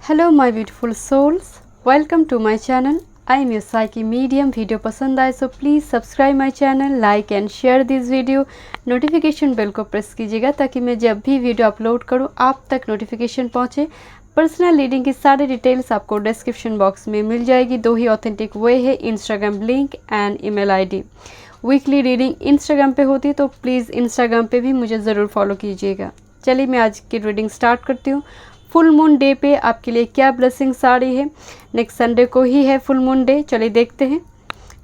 Hello my beautiful souls, welcome to my channel. I am your psychic medium. Video पसंद आए so please subscribe my channel, like and share this video. Notification bell को press कीजिएगा ताकि मैं जब भी video upload करूं आप तक नोटिफिकेशन पहुंचे। पर्सनल रीडिंग की सारी डिटेल्स आपको डिस्क्रिप्शन बॉक्स में मिल जाएगी। दो ही ऑथेंटिक वे है, Instagram link and email ID. Weekly reading Instagram पे होती है तो प्लीज़ इंस्टाग्राम पे भी मुझे ज़रूर फॉलो कीजिएगा। चलिए मैं आज की रीडिंग स्टार्ट करती हूँ। फुल मून डे पे आपके लिए क्या ब्लेसिंग्स आ रही है। नेक्स्ट संडे को ही है फुल मून डे। चलिए देखते हैं।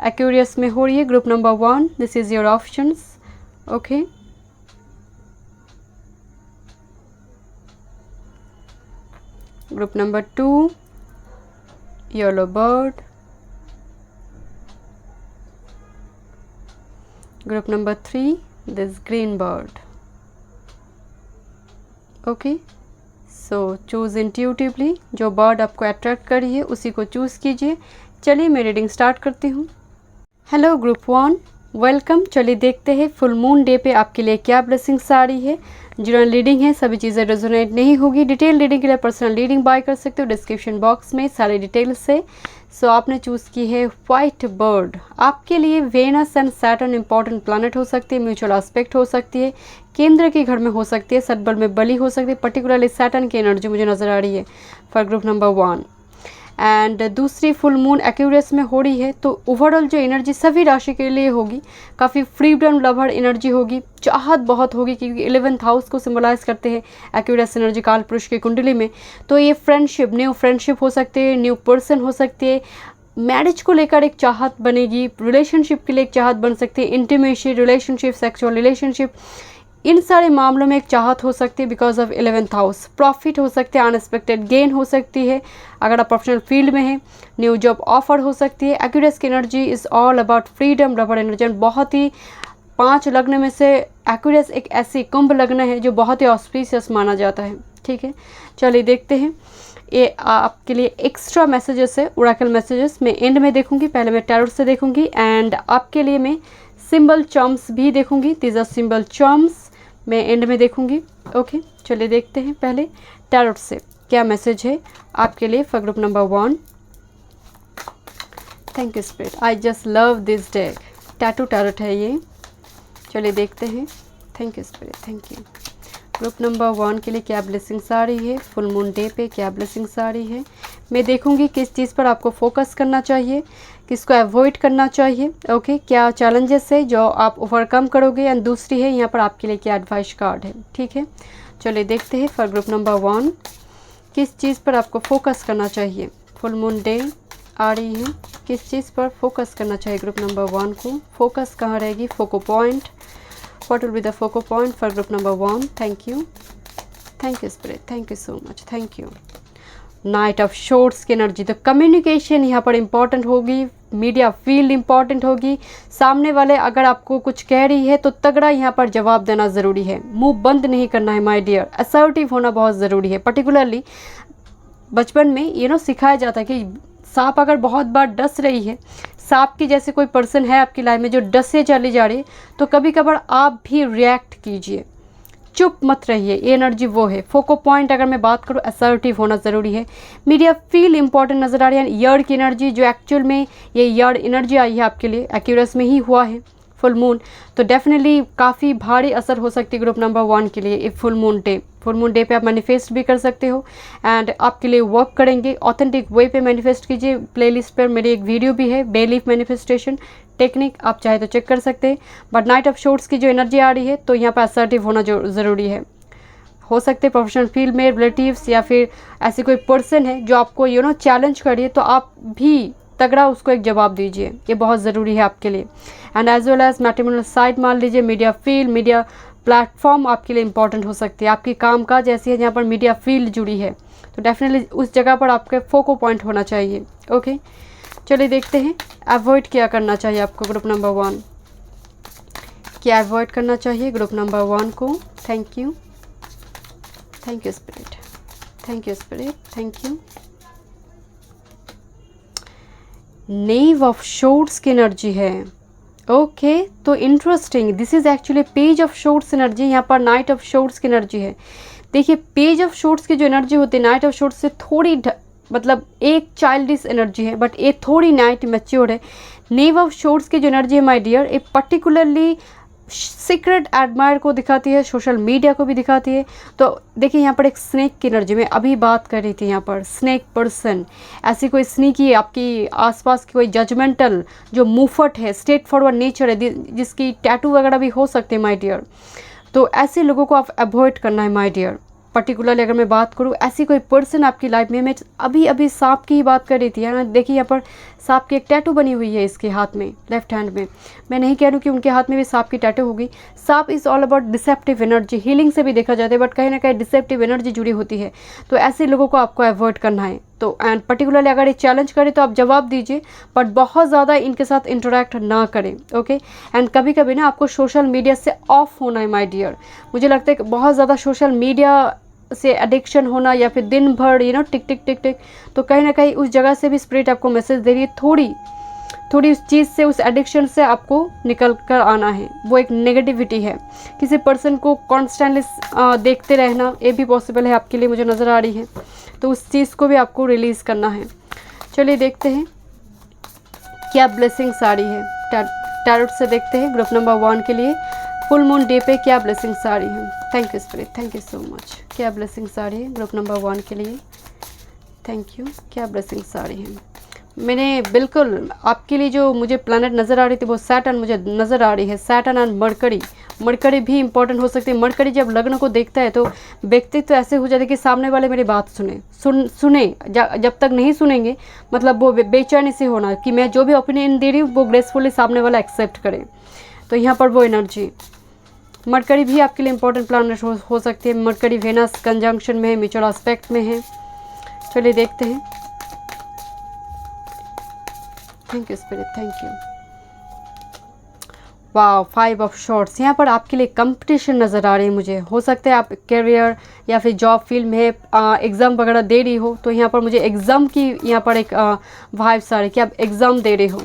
एक्वेरियस में हो रही है group number 1, this is your options. Okay, group number 2 yellow bird, group number 3 this green bird. Okay, so choose intuitively, जो बर्ड आपको अट्रैक्ट कर रही है उसी को चूज़ कीजिए। चलिए मैं रीडिंग स्टार्ट करती हूँ। Hello group 1, welcome. चलिए देखते हैं फुल मून डे पे आपके लिए क्या ब्लेसिंग्स आ रही है। जनरल रीडिंग है, सभी चीज़ें रेजोनेट नहीं होगी। डिटेल रीडिंग के लिए पर्सनल रीडिंग बाय कर सकते हो डिस्क्रिप्शन बॉक्स में सारे डिटेल्स से। सो आपने चूज़ की है वाइट बर्ड। आपके लिए Venus and Saturn important planet हो सकती है, म्यूचुअल एस्पेक्ट हो सकती है, केंद्र के घर में हो सकती है, सदबल में बली हो सकती है। पर्टिकुलरली सैटर्न की एनर्जी मुझे नज़र आ रही है फॉर ग्रुप नंबर 1। एंड दूसरी फुल मून एक्वेरियस में हो रही है तो ओवरऑल जो एनर्जी सभी राशि के लिए होगी, काफ़ी फ्रीडम लवर एनर्जी होगी, चाहत बहुत होगी क्योंकि 11th हाउस को सिंबलाइज करते हैं एक्वेरियस एनर्जी काल पुरुष की कुंडली में। तो ये फ्रेंडशिप, न्यू फ्रेंडशिप हो सकती है, न्यू पर्सन हो सकती है, मैरिज को लेकर एक चाहत बनेगी, रिलेशनशिप के लिए एक चाहत बन सकती है, इंटीमेसी रिलेशनशिप, सेक्सुअल रिलेशनशिप, इन सारे मामलों में एक चाहत हो सकती है because of 11th house. Profit हो सकते हैं, अनएक्सपेक्टेड गेन हो सकती है अगर आप प्रोफेशनल फील्ड में हैं, न्यू जॉब ऑफर हो सकती है। एक्वेरियस की energy is all about freedom lover energy. बहुत ही 5 लग्न में से एक्वेरियस एक ऐसी कुंभ लग्न है जो बहुत ही ऑस्पिशियस माना जाता है। ठीक है, चलिए देखते हैं। ये आपके लिए एक्स्ट्रा मैसेजेस है, ओरेकल मैसेजेस मैं एंड में देखूंगी। पहले मैं टैरोट से देखूंगी एंड आपके लिए मैं सिंबल चार्म्स भी देखूंगी। दीज आर सिंबल चार्म्स, मैं एंड में देखूंगी। ओके, चलिए देखते हैं पहले टैरोट से क्या मैसेज है आपके लिए for group number 1। Thank you spirit, I just love this deck. Tattoo tarot है ये। चलिए देखते हैं। Thank you spirit, thank you. Group number 1 के लिए क्या ब्लेसिंग्स आ रही है, फुल मून डे पे क्या ब्लेसिंग्स आ रही है। मैं देखूंगी किस चीज़ पर आपको फोकस करना चाहिए, किसको अवॉइड करना चाहिए। ओके, क्या चैलेंजेस है जो आप ओवरकम करोगे, एंड दूसरी है यहाँ पर आपके लिए क्या एडवाइस कार्ड है। ठीक है, चलिए देखते हैं फॉर ग्रुप नंबर 1 किस चीज़ पर आपको फोकस करना चाहिए। फुल मून डे आ रही है, किस चीज़ पर फोकस करना चाहिए ग्रुप नंबर 1 को। फोकस कहाँ रहेगी, फोको point. What will be the focal point for group number 1? Thank you. Thank you spirit. Thank you so much. Thank you. Night of swords की एनर्जी, तो कम्युनिकेशन यहाँ पर इम्पॉर्टेंट होगी, मीडिया फील्ड इम्पॉर्टेंट होगी। सामने वाले अगर आपको कुछ कह रही है तो तगड़ा यहाँ पर जवाब देना ज़रूरी है, मुंह बंद नहीं करना है माय डियर। असर्टिव होना बहुत ज़रूरी है। पर्टिकुलरली बचपन में सिखाया जाता है कि सांप अगर बहुत बार डस रही है, सांप की जैसे कोई पर्सन है आपकी लाइफ में जो डसे चली जा रही है, तो कभी कभार आप भी रिएक्ट कीजिए, चुप मत रहिए। ये एनर्जी वो है। फोको पॉइंट अगर मैं बात करूँ, असर्टिव होना ज़रूरी है। मीडिया फील इंपॉर्टेंट नज़र आ रही है। ईयर की एनर्जी जो एक्चुअल में ये ईयर एनर्जी आई है आपके लिए एक्वेरियस में ही हुआ है फुल मून, तो डेफिनेटली काफ़ी भारी असर हो सकती है ग्रुप नंबर 1 के लिए। फुल मून डे पे आप मैनिफेस्ट भी कर सकते हो एंड आपके लिए वर्क करेंगे। ऑथेंटिक वे पे मैनिफेस्ट कीजिए। प्लेलिस्ट पर मेरी एक वीडियो भी है, बेलीफ मैनिफेस्टेशन टेक्निक, आप चाहे तो चेक कर सकते हैं। बट नाइट ऑफ शॉर्ट्स की जो एनर्जी आ रही है तो यहाँ पर असर्टिव होना जो ज़रूरी है। हो सकते प्रोफेशनल फील्ड में रिलेटिव्स या फिर ऐसी कोई पर्सन है जो आपको चैलेंज करिए, तो आप भी तगड़ा उसको एक जवाब दीजिए, ये बहुत ज़रूरी है आपके लिए। And as well as matrimonial site मान लीजिए, मीडिया फील्ड, मीडिया प्लेटफॉर्म आपके लिए इंपॉर्टेंट हो सकती है। आपकी कामकाज ऐसी है जहाँ पर मीडिया फील्ड जुड़ी है, तो डेफिनेटली उस जगह पर आपके फोको पॉइंट होना चाहिए। ओके, चलिए देखते हैं अवॉइड क्या करना चाहिए आपको ग्रुप नंबर 1। क्या अवॉइड करना चाहिए ग्रुप नंबर 1 को। Thank you, thank you spirit, thank you spirit, thank you. Naive of swords की एनर्जी है। ओके, तो interesting, this is actually page of shorts energy. यहाँ पर नाइट ऑफ शॉर्ट्स की एनर्जी है। देखिए पेज ऑफ शॉर्ट्स की जो एनर्जी होती है नाइट ऑफ शॉर्ट्स से थोड़ी मतलब एक चाइल्डिश एनर्जी है, बट ये थोड़ी नाइट मैच्योर है। नेव ऑफ शॉर्ट्स की जो एनर्जी है माय डियर, ये पर्टिकुलरली सीक्रेट एडमायर को दिखाती है, सोशल मीडिया को भी दिखाती है। तो देखिए यहाँ पर एक स्नेक की एनर्जी में अभी बात कर रही थी, यहाँ पर स्नेक पर्सन, ऐसी कोई स्नीकी आपकी आसपास की कोई जजमेंटल जो मुफट है, स्ट्रेट फॉरवर्ड नेचर है, जिसकी टैटू वगैरह भी हो सकते हैं माय डियर। तो ऐसे लोगों को आप अवॉइड करना है माय डियर। पर्टिकुलरली अगर मैं बात करूँ, ऐसी कोई पर्सन आपकी लाइफ में, मैं अभी सांप की ही बात कर रही थी है ना। देखिए यहाँ पर सांप की एक टैटू बनी हुई है इसके हाथ में, लेफ्ट हैंड में। मैं नहीं कह रही हूँ कि उनके हाथ में भी सांप की टैटू होगी। सांप is all about deceptive energy, healing से भी देखा जाता है, बट कहीं ना कहीं डिसेप्टिव एनर्जी जुड़ी होती है। तो ऐसे लोगों को आपको अवॉइड करना है। तो एंड पर्टिकुलरली अगर ये चैलेंज करें तो आप जवाब दीजिए, बट बहुत ज़्यादा इनके साथ इंटरेक्ट ना करें, ओके। एंड कभी कभी ना आपको सोशल मीडिया से ऑफ होना है माय डियर। मुझे लगता है कि बहुत ज़्यादा सोशल मीडिया से एडिक्शन होना, या फिर दिन भर टिक टिक टिक टिक, तो कहीं ना कहीं उस जगह से भी स्पिरिट आपको मैसेज दे रही है, थोड़ी उस चीज़ से, उस एडिक्शन से आपको निकल कर आना है। वो एक नेगेटिविटी है। किसी पर्सन को कॉन्स्टेंटली देखते रहना, ये भी पॉसिबल है आपके लिए, मुझे नज़र आ रही है। तो उस चीज़ को भी आपको रिलीज़ करना है। चलिए देखते हैं क्या ब्लेसिंग्स आ रही है। टैरोट से देखते हैं ग्रुप नंबर 1 के लिए फुल मून डे पे क्या ब्लेसिंग्स आ रही हैं। Thank you spirit, thank you so much. क्या ब्लेसिंग्स आ रही है ग्रुप नंबर 1 के लिए, थैंक यू। क्या ब्लेसिंग्स आ रही हैं। मैंने बिल्कुल आपके लिए जो मुझे प्लैनेट नज़र आ रही थी वो सैटर्न मुझे नज़र आ रही है। सैटर्न एंड मरकरी भी इंपॉर्टेंट हो सकती है। मरकरी जब लग्न को देखता है तो व्यक्तित्व तो ऐसे हो जाता है कि सामने वाले मेरी बात सुने जब तक नहीं सुनेंगे, मतलब वो बेचैनी से होना कि मैं जो भी ओपिनियन दे रही हूँ वो ग्रेसफुली सामने वाला एक्सेप्ट करे। तो यहाँ पर वो एनर्जी, मरकरी भी आपके लिए इंपॉर्टेंट प्लैनेट हो सकती है। मरकरी वेनस कंजंक्शन में है, म्यूचुअल एस्पेक्ट में है। चलिए देखते हैं। Thank you spirit, thank you. वाह, 5 ऑफ शॉर्ट्स। यहाँ पर आपके लिए कंपटीशन नज़र आ रही है मुझे। हो सकता है आप करियर या फिर जॉब फील्ड में एग्ज़ाम वगैरह दे रही हो, तो यहाँ पर मुझे एग्ज़ाम की यहाँ पर एक वाइब्स आ रही है कि आप एग्ज़ाम दे रहे हो,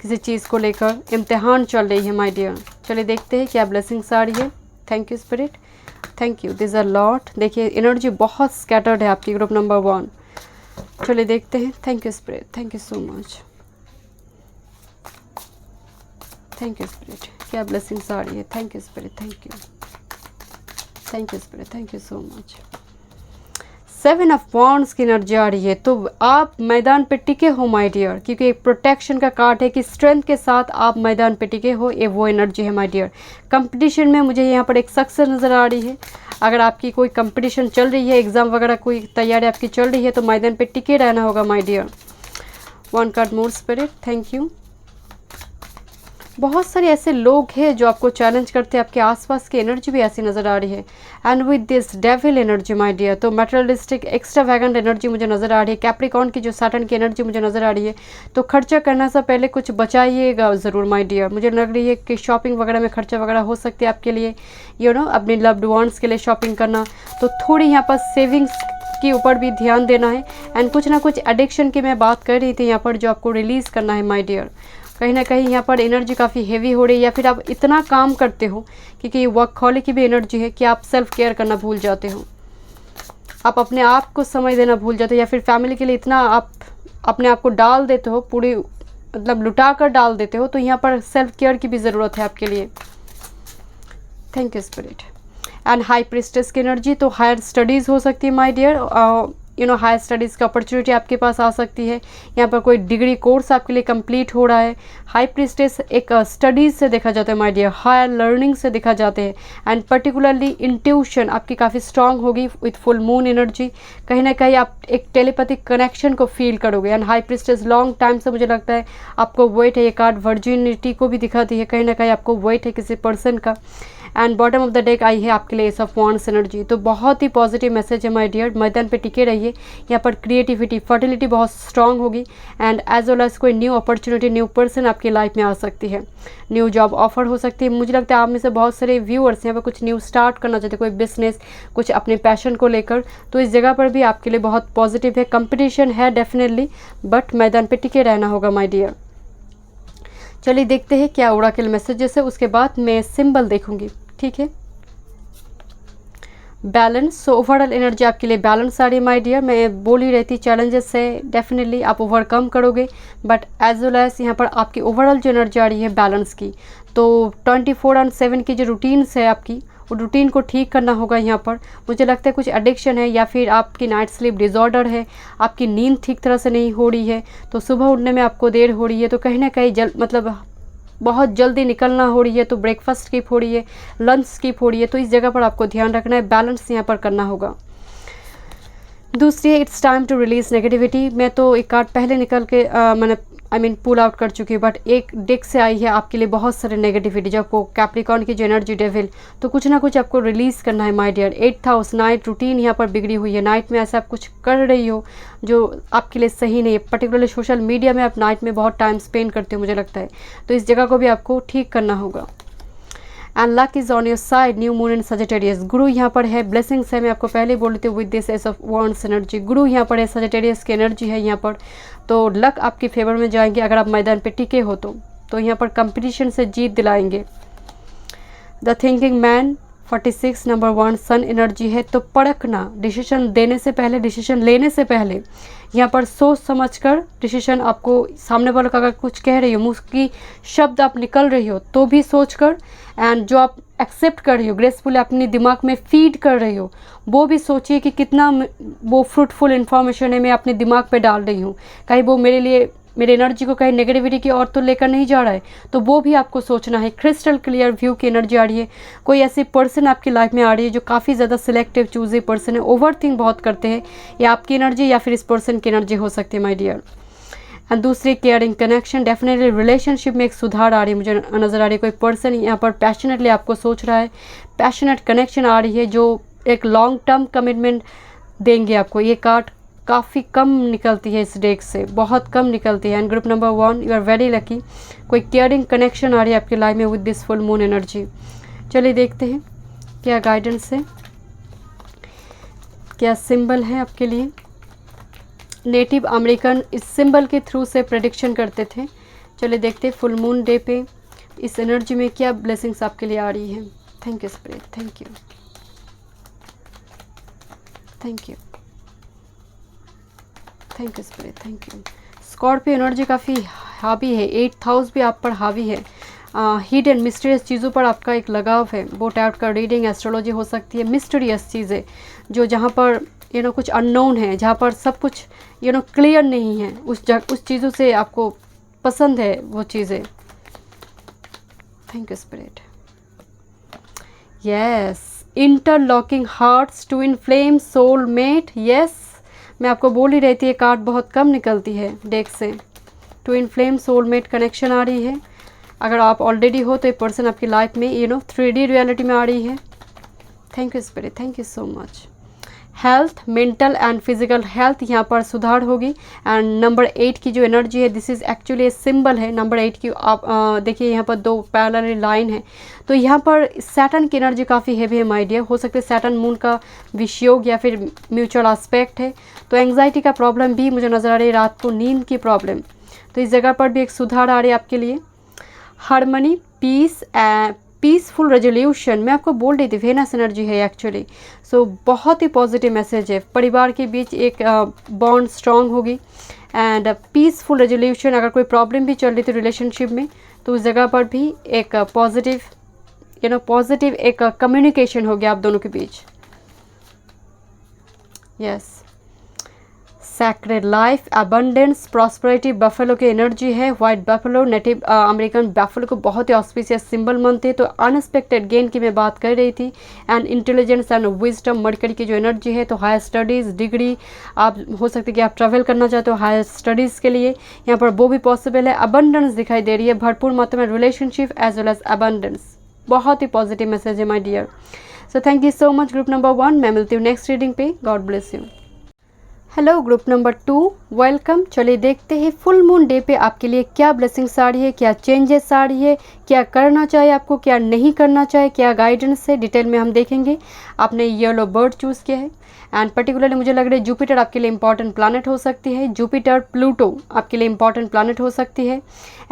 किसी चीज़ को लेकर इम्तिहान चल रही है माय डियर। चलिए देखते हैं क्या ब्लेसिंग्स आ रही है। Thank you spirit, thank you. This are lot. देखिए एनर्जी बहुत स्कैटर्ड है आपकी ग्रुप नंबर 1। चलिए देखते हैं। Thank you spirit, thank you so much. Thank you spirit, क्या ब्लेसिंग्स आ रही है। Thank you spirit, thank you, thank you spirit, thank you so much. 7 of wands की एनर्जी आ रही है। तो आप मैदान पे टिके हो माय डियर, क्योंकि एक प्रोटेक्शन का कार्ड है कि स्ट्रेंथ के साथ आप मैदान पे टिके हो, ये वो एनर्जी है माय डियर। कंपटीशन में मुझे यहाँ पर एक सक्सेस नज़र आ रही है। अगर आपकी कोई कंपटीशन चल रही है, एग्ज़ाम वगैरह कोई तैयारी आपकी चल रही है, तो मैदान पे टिके रहना होगा my dear. 1 card more spirit, thank you. बहुत सारे ऐसे लोग हैं जो आपको चैलेंज करते हैं, आपके आसपास की एनर्जी भी ऐसी नज़र आ रही है। And with this devil energy my dear, तो मटेरियलिस्टिक एक्स्ट्रावैगेंट एनर्जी मुझे नज़र आ रही है। कैप्रिकॉर्न की जो सैटर्न की एनर्जी मुझे नज़र आ रही है। तो खर्चा करने से पहले कुछ बचाइएगा ज़रूर माय डियर। मुझे लग रही है कि शॉपिंग वगैरह में खर्चा वगैरह हो सकती है आपके लिए, अपने लव्ड वंस के लिए शॉपिंग करना। तो थोड़ी यहाँ पर सेविंग्स के ऊपर भी ध्यान देना है। एंड कुछ ना कुछ एडिक्शन की मैं बात कर रही थी यहाँ पर, जो आपको रिलीज़ करना है माय डियर। कहीं ना कहीं यहाँ पर एनर्जी काफ़ी हेवी हो रही है, या फिर आप इतना काम करते हो, क्योंकि ये वर्कहॉलिक की भी एनर्जी है कि आप सेल्फ केयर करना भूल जाते हो, आप अपने आप को समय देना भूल जाते हो, या फिर फैमिली के लिए इतना आप अपने आप को डाल देते हो, पूरी मतलब लुटा कर डाल देते हो। तो यहाँ पर सेल्फ केयर की भी ज़रूरत है आपके लिए। Thank you spirit. And high priestess की एनर्जी, तो हायर स्टडीज़ हो सकती है माय डियर। हायर स्टडीज़ की अपॉर्चुनिटी आपके पास आ सकती है। यहाँ पर कोई डिग्री कोर्स आपके लिए कंप्लीट हो रहा है। हाई प्रिस्टेस एक स्टडीज़ से देखा जाता है माय डियर, हायर लर्निंग से देखा जाते हैं। एंड पर्टिकुलरली इंट्यूशन आपकी काफ़ी स्ट्रांग होगी विथ फुल मून एनर्जी। कहीं ना कहीं आप एक टेलीपैथिक कनेक्शन को फील करोगे। And high priestess long time से मुझे लगता है आपको वेट है। ये कार्ड वर्जिनिटी को भी दिखाती है, कहीं ना कहीं आपको वेट है किसी पर्सन का। And bottom of the deck आई है आपके लिए एस ऑफ वॉन्ड्स एनर्जी। तो बहुत ही पॉजिटिव मैसेज है माय डियर। मैदान पे टिके रहिए। यहाँ पर क्रिएटिविटी, फर्टिलिटी बहुत स्ट्रांग होगी। एंड एज वेल एज कोई न्यू अपॉर्चुनिटी, न्यू पर्सन आपकी लाइफ में आ सकती है। न्यू जॉब ऑफर हो सकती है। मुझे लगता है आप में से बहुत सारे व्यूअर्स यहाँ पर कुछ न्यू स्टार्ट करना चाहते हैं, कोई बिजनेस, कुछ अपने पैशन को लेकर। तो इस जगह पर भी आपके लिए बहुत पॉजिटिव है। कंपटीशन है डेफिनेटली, बट मैदान पे टिके रहना होगा माय डियर। चलिए देखते हैं क्या ओरेकल मैसेजेस है, उसके बाद मैं सिंबल देखूंगी, ठीक है। बैलेंस। सो ओवरऑल एनर्जी आपके लिए बैलेंस आ रही है माय डियर। मैं बोल ही रहती चैलेंजेस है डेफिनेटली आप ओवरकम करोगे, बट एज वेल एज यहाँ पर आपकी ओवरऑल जो एनर्जी आ रही है बैलेंस की, तो 24/7 की जो रूटीन्स है आपकी, वो रूटीन को ठीक करना होगा यहाँ पर। मुझे लगता है कुछ एडिक्शन है या फिर आपकी नाइट स्लीप डिसऑर्डर है, आपकी नींद ठीक तरह से नहीं हो रही है, तो सुबह उठने में आपको देर हो रही है, तो कहीं ना कहीं मतलब बहुत जल्दी निकलना हो रही है, तो ब्रेकफास्ट स्किप हो रही है, लंच स्किप हो रही है, तो इस जगह पर आपको ध्यान रखना है, बैलेंस यहाँ पर करना होगा। दूसरी है it's time to release negativity. मैं तो एक कार्ड पहले निकल के मैंने पुल आउट कर चुकी हूँ, बट एक डेक से आई है आपके लिए बहुत सारे नेगेटिविटी, जो आपको कैप्रिकॉर्न की जो एनर्जी डेविल, तो कुछ ना कुछ आपको रिलीज़ करना है my dear. 8th house night routine यहाँ पर बिगड़ी हुई है, नाइट में ऐसा आप कुछ कर रही हो जो आपके लिए सही नहीं है, पर्टिकुलरली सोशल मीडिया में आप नाइट में बहुत टाइम स्पेंड करते हो मुझे लगता है, तो इस जगह को भी आपको ठीक करना होगा। And luck is on your side, new moon in Sagittarius. गुरु यहाँ पर है, ब्लेसिंग्स है, मैं आपको पहले बोल रही थी with this S of wands energy. गुरु यहाँ पर है, सजिटेरियस की एनर्जी है यहाँ पर, तो लक आपके फेवर में जाएंगे अगर आप मैदान पे टिके हो तो यहाँ पर कंपटीशन से जीत दिलाएंगे। The thinking man 46 number 1 sun energy है, तो परखना, डिसीजन देने से पहले, डिसीजन लेने से पहले यहाँ पर सोच समझकर डिसीजन, आपको सामने वालों का अगर कुछ कह रही हो, मुँह की शब्द आप निकल रही हो तो भी सोचकर, एंड जो आप एक्सेप्ट कर रही हो ग्रेसफुली अपने दिमाग में फीड कर रही हो, वो भी सोचिए कि कितना वो फ्रूटफुल इन्फॉर्मेशन है मैं अपने दिमाग पे डाल रही हूँ, कहीं वो मेरे लिए, मेरे एनर्जी को कहीं नेगेटिविटी की ओर तो लेकर नहीं जा रहा है, तो वो भी आपको सोचना है। क्रिस्टल क्लियर व्यू की एनर्जी आ रही है। कोई ऐसी पर्सन आपकी लाइफ में आ रही है जो काफ़ी ज़्यादा सिलेक्टिव चूजी पर्सन है, ओवर थिंक बहुत करते हैं, या आपकी एनर्जी या फिर इस पर्सन की एनर्जी हो सकती है माय डियर। एंड दूसरी केयरिंग कनेक्शन, डेफिनेटली रिलेशनशिप में एक सुधार आ रही है, मुझे नज़र आ रही है। कोई पर्सन यहाँ पर पैशनेटली आपको सोच रहा है, पैशनेट कनेक्शन आ रही है जो एक लॉन्ग टर्म कमिटमेंट देंगे आपको। ये कार्ड काफ़ी कम निकलती है इस डेक से, बहुत कम निकलती है। And group number 1 you are very lucky, कोई केयरिंग कनेक्शन आ रही है आपकी लाइफ में with this full moon energy. चलिए देखते हैं क्या गाइडेंस है, क्या सिंबल है आपके लिए। नेटिव अमेरिकन इस सिंबल के थ्रू से प्रेडिक्शन करते थे। चलिए देखते हैं फुल मून डे पे इस एनर्जी में क्या ब्लेसिंग्स आपके लिए आ रही है। Thank you spirit, thank you, thank you, thank you spirit, thank you. Scorpio energy काफ़ी हावी है, 8th हाउस भी आप पर हावी है। हिडन मिस्टीरियस चीज़ों पर आपका एक लगाव है, वो टाइप का रीडिंग एस्ट्रोलॉजी हो सकती है, मिस्टीरियस चीज़ें जो जहाँ पर कुछ अननोन है, जहाँ पर सब कुछ क्लियर नहीं है, उस चीज़ों से आपको पसंद है वो चीज़ें। Thank you spirit. Yes, interlocking hearts, twin flame, soulmate. Yes, मैं आपको बोल ही रही थी, ये कार्ड बहुत कम निकलती है डेक से। ट्विन फ्लेम, सोलमेट कनेक्शन आ रही है। अगर आप ऑलरेडी हो तो ये पर्सन आपकी लाइफ में 3D रियलिटी में आ रही है। Thank you spirit, thank you so much. Health, mental and physical health यहाँ पर सुधार होगी। एंड नंबर 8 की जो एनर्जी है, दिस इज़ एक्चुअली सिंबल है नंबर 8 की। आप देखिए यहाँ पर 2 पैरेलल लाइन है, तो यहाँ पर सैटर्न की एनर्जी काफ़ी हैवी है माय डियर। हो सकता है सैटर्न मून का विषयोग या फिर म्यूचुअल एस्पेक्ट है, तो एंग्जाइटी का प्रॉब्लम भी मुझे नज़र आ रही है, रात को नींद की प्रॉब्लम, तो इस जगह पर भी एक सुधार आ रही है आपके लिए। हार्मनी, पीस, पीसफुल रेजोल्यूशन, मैं आपको बोल रही थी वेनस एनर्जी है एक्चुअली। सो बहुत ही पॉजिटिव मैसेज है, परिवार के बीच एक बॉन्ड स्ट्रांग होगी एंड पीसफुल रेजोल्यूशन। अगर कोई प्रॉब्लम भी चल रही थी रिलेशनशिप में, तो उस जगह पर भी एक पॉजिटिव एक कम्युनिकेशन हो गया आप दोनों के बीच। Yes, sacred life, abundance, prosperity, buffalo की एनर्जी है। White buffalo, Native American buffalo को बहुत ही ऑस्पिशियस सिंबल मानते हैं, तो अनएक्सपेक्टेड गेन की मैं बात कर रही थी। And intelligence and wisdom, mercury की जो एनर्जी है, तो हायर स्टडीज़, डिग्री, आप हो सकते कि आप ट्रैवल करना चाहते हो हायर स्टडीज़ के लिए, यहाँ पर वो भी पॉसिबल है। अबंडेंस दिखाई दे रही है, भरपूर मात्रा में relationship as well as abundance, बहुत ही पॉजिटिव मैसेज है my dear. So thank you so much group number 1, मैं मिलती हूँ नेक्स्ट रीडिंग पे। God bless you. Hello group number 2, welcome. चलिए देखते हैं फुल मून डे पे आपके लिए क्या ब्लेसिंग्स आ रही है, क्या चेंजेस आ रही है, क्या करना चाहिए आपको, क्या नहीं करना चाहिए, क्या गाइडेंस है, डिटेल में हम देखेंगे। आपने येलो बर्ड चूज़ किया है एंड पर्टिकुलरली मुझे लग रहा है जुपिटर आपके लिए इंपॉर्टेंट प्लानट हो सकती है, जुपिटर प्लूटो आपके लिए इंपॉर्टेंट प्लानट हो सकती है।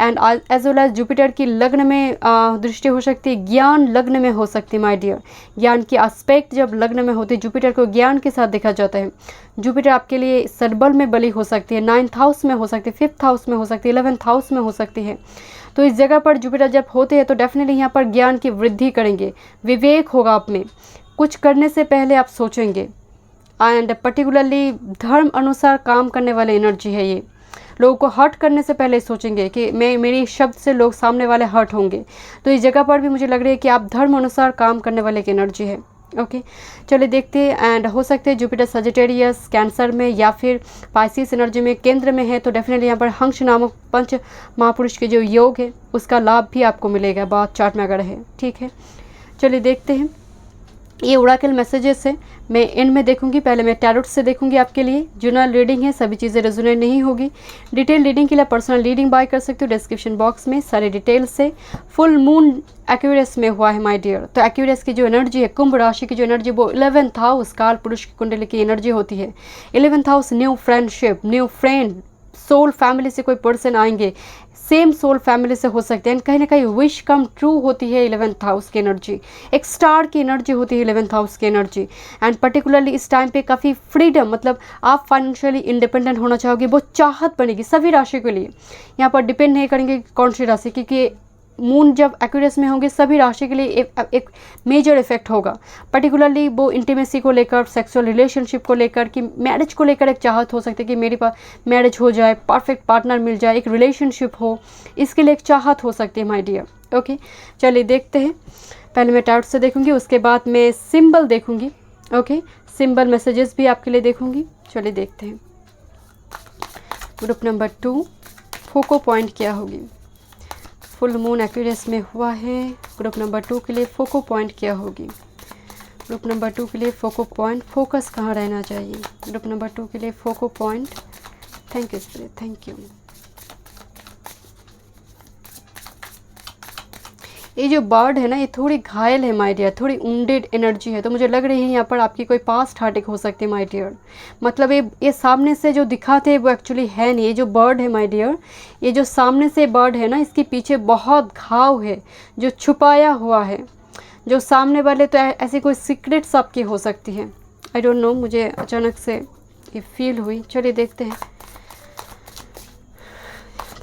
And as well as Jupiter की लग्न में दृष्टि हो सकती है, ज्ञान लग्न में हो सकती है माय डियर। ज्ञान की एस्पेक्ट जब लग्न में होती है, जुपिटर को ज्ञान के साथ देखा जाता है। जुपिटर आपके लिए सरबल में बली हो सकती है, 9th हाउस में हो सकती है, 5th हाउस में हो सकती है, 11th हाउस में हो सकती है। तो इस जगह पर जुपिटर जब होते हैं तो डेफिनेटली यहाँ पर ज्ञान की वृद्धि करेंगे, विवेक होगा आप में, कुछ करने से पहले आप सोचेंगे। एंड पर्टिकुलरली धर्म अनुसार काम करने वाले एनर्जी है ये। लोगों को हर्ट करने से पहले सोचेंगे कि मेरी शब्द से लोग सामने वाले हर्ट होंगे। तो इस जगह पर भी मुझे लग रही है कि आप धर्म अनुसार काम करने वाले की एनर्जी है। ओके, चलिए देखते हैं। एंड हो सकते हैं जुपिटर सजिटेरियस, कैंसर में या फिर पाइसिस एनर्जी में केंद्र में है, तो डेफिनेटली यहाँ पर हंस नामक पंच महापुरुष के जो योग है उसका लाभ भी आपको मिलेगा बात चार्ट में अगर है। ठीक है, चलिए देखते हैं। ये ओरेकल मैसेजेस है, मैं इनमें देखूंगी। पहले मैं टैरोट से देखूंगी आपके लिए। जनरल रीडिंग है, सभी चीज़ें रेजोनेट नहीं होगी। डिटेल रीडिंग के लिए पर्सनल रीडिंग बाय कर सकते हो डिस्क्रिप्शन बॉक्स में, सारे डिटेल्स से। फुल मून एक्यूरेस में हुआ है माय डियर। तो एक्यूरेस की जो एनर्जी है, कुंभ राशि की जो एनर्जी, वो 11th हाउस काल पुरुष की कुंडली की एनर्जी होती है। 11th house new friendship, new friend, soul family से कोई पर्सन आएंगे, सेम सोल फैमिली से हो सकते हैं। कहीं ना कहीं विश कम ट्रू होती है 11th हाउस की एनर्जी, एक स्टार की एनर्जी होती है 11th हाउस की एनर्जी। एंड पर्टिकुलरली इस टाइम पे काफ़ी फ्रीडम, मतलब आप फाइनेंशियली इंडिपेंडेंट होना चाहोगे, वो चाहत बनेगी सभी राशि के लिए। यहाँ पर डिपेंड नहीं करेंगे कौन सी राशि, क्योंकि मून जब एक्यूरेस में होंगे सभी राशि के लिए एक मेजर इफेक्ट होगा। पर्टिकुलरली वो इंटीमेसी को लेकर, सेक्सुअल रिलेशनशिप को लेकर, कि मैरिज को लेकर एक चाहत हो सकती है कि मेरे पास मैरिज हो जाए, परफेक्ट पार्टनर मिल जाए, एक रिलेशनशिप हो, इसके लिए एक चाहत हो सकती है माय डियर। ओके, चलिए देखते हैं। पहले मैं टैरोट से देखूंगी, उसके बाद मैं सिंबल देखूंगी। ओके, सिंबल मैसेजेस भी आपके लिए देखूंगी। चलिए देखते हैं। ग्रुप नंबर 2, फोको पॉइंट क्या होगी। फुल मून एक्यूरेस में हुआ है। ग्रुप नंबर 2 के लिए फोको पॉइंट क्या होगी। ग्रुप नंबर 2 के लिए फोको पॉइंट, फोकस कहाँ रहना चाहिए। ग्रुप नंबर 2 के लिए focus point. Thank you spirit, thank you. ये जो बर्ड है ना, ये थोड़ी घायल है माय डियर, थोड़ी वुंडेड एनर्जी है। तो मुझे लग रही है यहाँ पर आपकी कोई पास्ट हार्टिक हो सकती है माय डियर। मतलब ये सामने से जो दिखाते हैं वो एक्चुअली है नहीं। ये जो बर्ड है माय डियर, ये जो सामने से बर्ड है ना, इसके पीछे बहुत घाव है जो छुपाया हुआ है। जो सामने वाले, तो ऐसी कोई सीक्रेट्स आपकी हो सकती है। आई डोंट नो, मुझे अचानक से ये फील हुई। चलिए देखते हैं।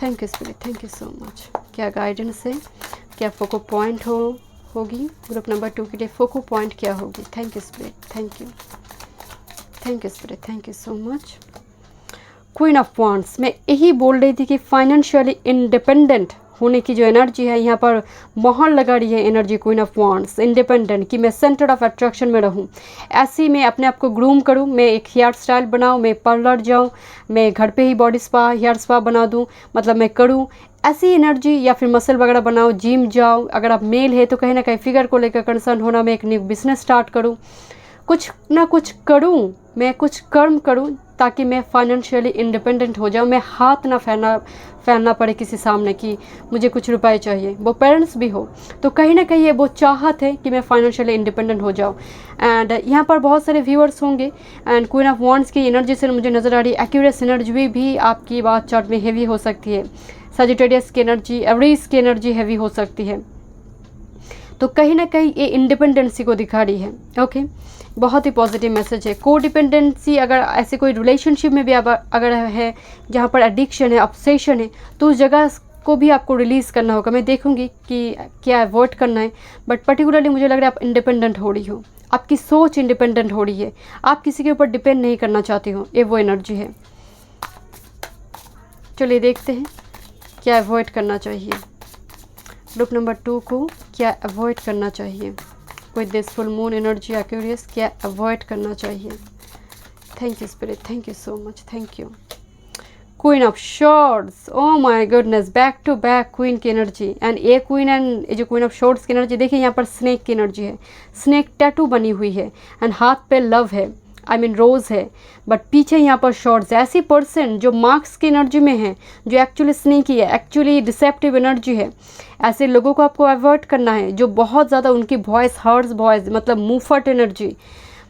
Thank you spirit, thank you so much. क्या गाइडेंस है, क्या फोको पॉइंट होगी। ग्रुप नंबर 2 के लिए फोको पॉइंट क्या होगी। Thank you spirit, thank you, thank you spirit, thank you so much. Queen of wands, मैं यही बोल रही थी कि फाइनेंशियली इंडिपेंडेंट होने की जो एनर्जी है यहाँ पर मोहर लगा रही है energy queen of wands. Independent, कि मैं सेंटर ऑफ अट्रैक्शन में रहूँ, ऐसी मैं अपने आप को ग्रूम करूँ, मैं एक हेयर स्टाइल बनाऊँ, मैं पार्लर जाऊँ, मैं घर पे ही बॉडी स्पा, हेयर स्पा बना दूँ, मतलब मैं करूँ ऐसी एनर्जी। या फिर मसल वगैरह बनाओ, जिम जाओ। अगर आप मेल है तो कहीं ना कहीं फिगर को लेकर कंसर्न होना, मैं एक न्यू बिजनेस स्टार्ट करूँ, कुछ ना कुछ करूँ, मैं कुछ कर्म करूँ ताकि मैं फाइनेंशियली इंडिपेंडेंट हो जाऊँ। मैं हाथ ना फैलना पड़े किसी सामने कि मुझे कुछ रुपए चाहिए, वो पेरेंट्स भी हो। तो कहीं ना कहीं ये वो चाहत है कि मैं फाइनेंशियली इंडिपेंडेंट हो जाऊँ। एंड यहाँ पर बहुत सारे व्यूअर्स होंगे। एंड क्वीन ऑफ वांड्स की एनर्जी से मुझे नज़र आ रही है एक्यूरेस एनर्जी भी आपकी बात चार्ट में हेवी हो सकती है। सजिटेरियस की एनर्जी, एवरीज की एनर्जी हैवी हो सकती है। तो कहीं ना कहीं ये इंडिपेंडेंसी को दिखा रही है। ओके, बहुत ही पॉजिटिव मैसेज है। को डिपेंडेंसी, अगर ऐसे कोई रिलेशनशिप में भी अगर है जहाँ पर एडिक्शन है, ऑब्सेशन है, तो उस जगह को भी आपको रिलीज़ करना होगा। मैं देखूंगी कि क्या अवॉइड करना है। बट पर्टिकुलरली मुझे लग रहा है आप इंडिपेंडेंट हो रही हो, आपकी सोच इंडिपेंडेंट हो रही है, आप किसी के ऊपर डिपेंड नहीं करना चाहती हो। ये वो एनर्जी है। चलिए देखते हैं क्या अवॉइड करना चाहिए। ग्रुप नंबर 2 को क्या अवॉइड करना चाहिए with this full moon energy Aquarius, क्या अवॉइड करना चाहिए। Thank you spirit, thank you so much, thank you. Queen of swords, oh my goodness, back to back queen की एनर्जी। एंड ये queen and ये जो queen of swords की energy, देखिए यहाँ पर स्नेक की एनर्जी है। स्नेक टैटू बनी हुई है एंड हाथ पे लव है, आई मीन रोज़ है, बट पीछे यहाँ पर शॉर्ट्स। ऐसी पर्सन जो मार्क्स की एनर्जी में है, जो एक्चुअली स्नेकी है, एक्चुअली डिसेप्टिव एनर्जी है, ऐसे लोगों को आपको अवॉइड करना है जो बहुत ज़्यादा उनकी वॉइस, हर्ट्स वॉइस, मतलब मुफट एनर्जी,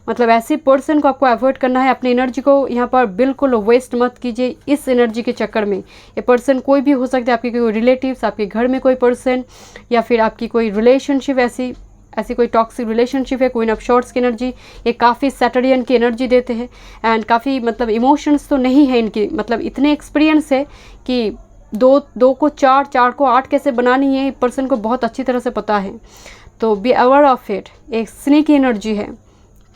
मतलब ऐसे पर्सन को आपको अवॉइड करना है। अपनी एनर्जी को यहाँ पर बिल्कुल वेस्ट मत कीजिए इस एनर्जी के चक्कर में। ये पर्सन कोई भी हो सकता है, आपके कोई रिलेटिव्स, आपके घर में कोई पर्सन, या फिर आपकी कोई रिलेशनशिप, ऐसी कोई टॉक्सिक रिलेशनशिप है। क्वीन ऑफ शॉर्ट्स की एनर्जी ये काफ़ी सैटर्डियन की एनर्जी देते हैं एंड काफ़ी मतलब इमोशंस तो नहीं है इनकी, मतलब इतने एक्सपीरियंस है कि दो को चार, चार को आठ कैसे बनानी है पर्सन को बहुत अच्छी तरह से पता है। तो बी अवेयर ऑफ इट। एक स्नेक की एनर्जी है,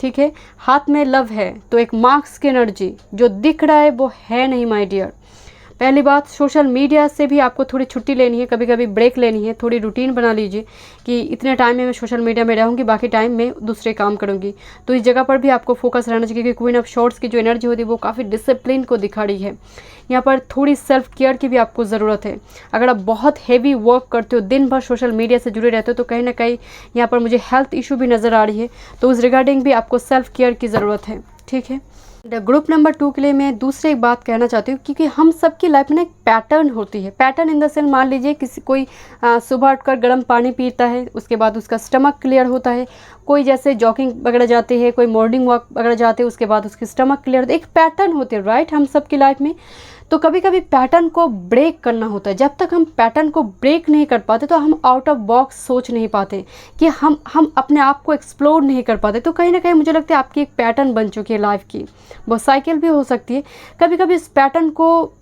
ठीक है। हाथ में लव है तो एक मार्क्स की एनर्जी, जो दिख रहा है वो है नहीं माय डियर। पहली बात, सोशल मीडिया से भी आपको थोड़ी छुट्टी लेनी है, कभी कभी ब्रेक लेनी है। थोड़ी रूटीन बना लीजिए कि इतने टाइम में मैं सोशल मीडिया में रहूँगी, बाकी टाइम में दूसरे काम करूँगी। तो इस जगह पर भी आपको फोकस रहना चाहिए, क्योंकि क्वीन ऑफ शॉर्ट्स की जो एनर्जी होती है वो काफ़ी डिसिप्लिन को दिखा रही है। यहाँ पर थोड़ी सेल्फ केयर की भी आपको ज़रूरत है। अगर आप बहुत हेवी वर्क करते हो, दिन भर सोशल मीडिया से जुड़े रहते हो, तो कहीं ना कहीं यहाँ पर मुझे हेल्थ इशू भी नज़र आ रही है। तो उस रिगार्डिंग भी आपको सेल्फ केयर की ज़रूरत है, ठीक है। ग्रुप नंबर 2 के लिए मैं दूसरी एक बात कहना चाहती हूँ, क्योंकि हम सबकी लाइफ में ना एक पैटर्न होती है। पैटर्न इन द सेंस, मान लीजिए कोई सुबह उठकर गर्म पानी पीता है, उसके बाद उसका स्टमक क्लियर होता है। कोई जैसे जॉगिंग वगैरह जाते हैं, कोई मॉर्निंग वॉक वगैरह जाते हैं, उसके बाद उसकी स्टमक क्लियर होता है। एक पैटर्न होते हैं, राइट, हम सबकी लाइफ में। तो कभी कभी पैटर्न को ब्रेक करना होता है। जब तक हम पैटर्न को ब्रेक नहीं कर पाते तो हम आउट ऑफ बॉक्स सोच नहीं पाते, कि हम अपने आप को एक्सप्लोर नहीं कर पाते। तो कहीं ना कहीं मुझे लगता है आपकी एक पैटर्न बन चुकी है लाइफ की, वो साइकिल भी हो सकती है। कभी कभी इस पैटर्न को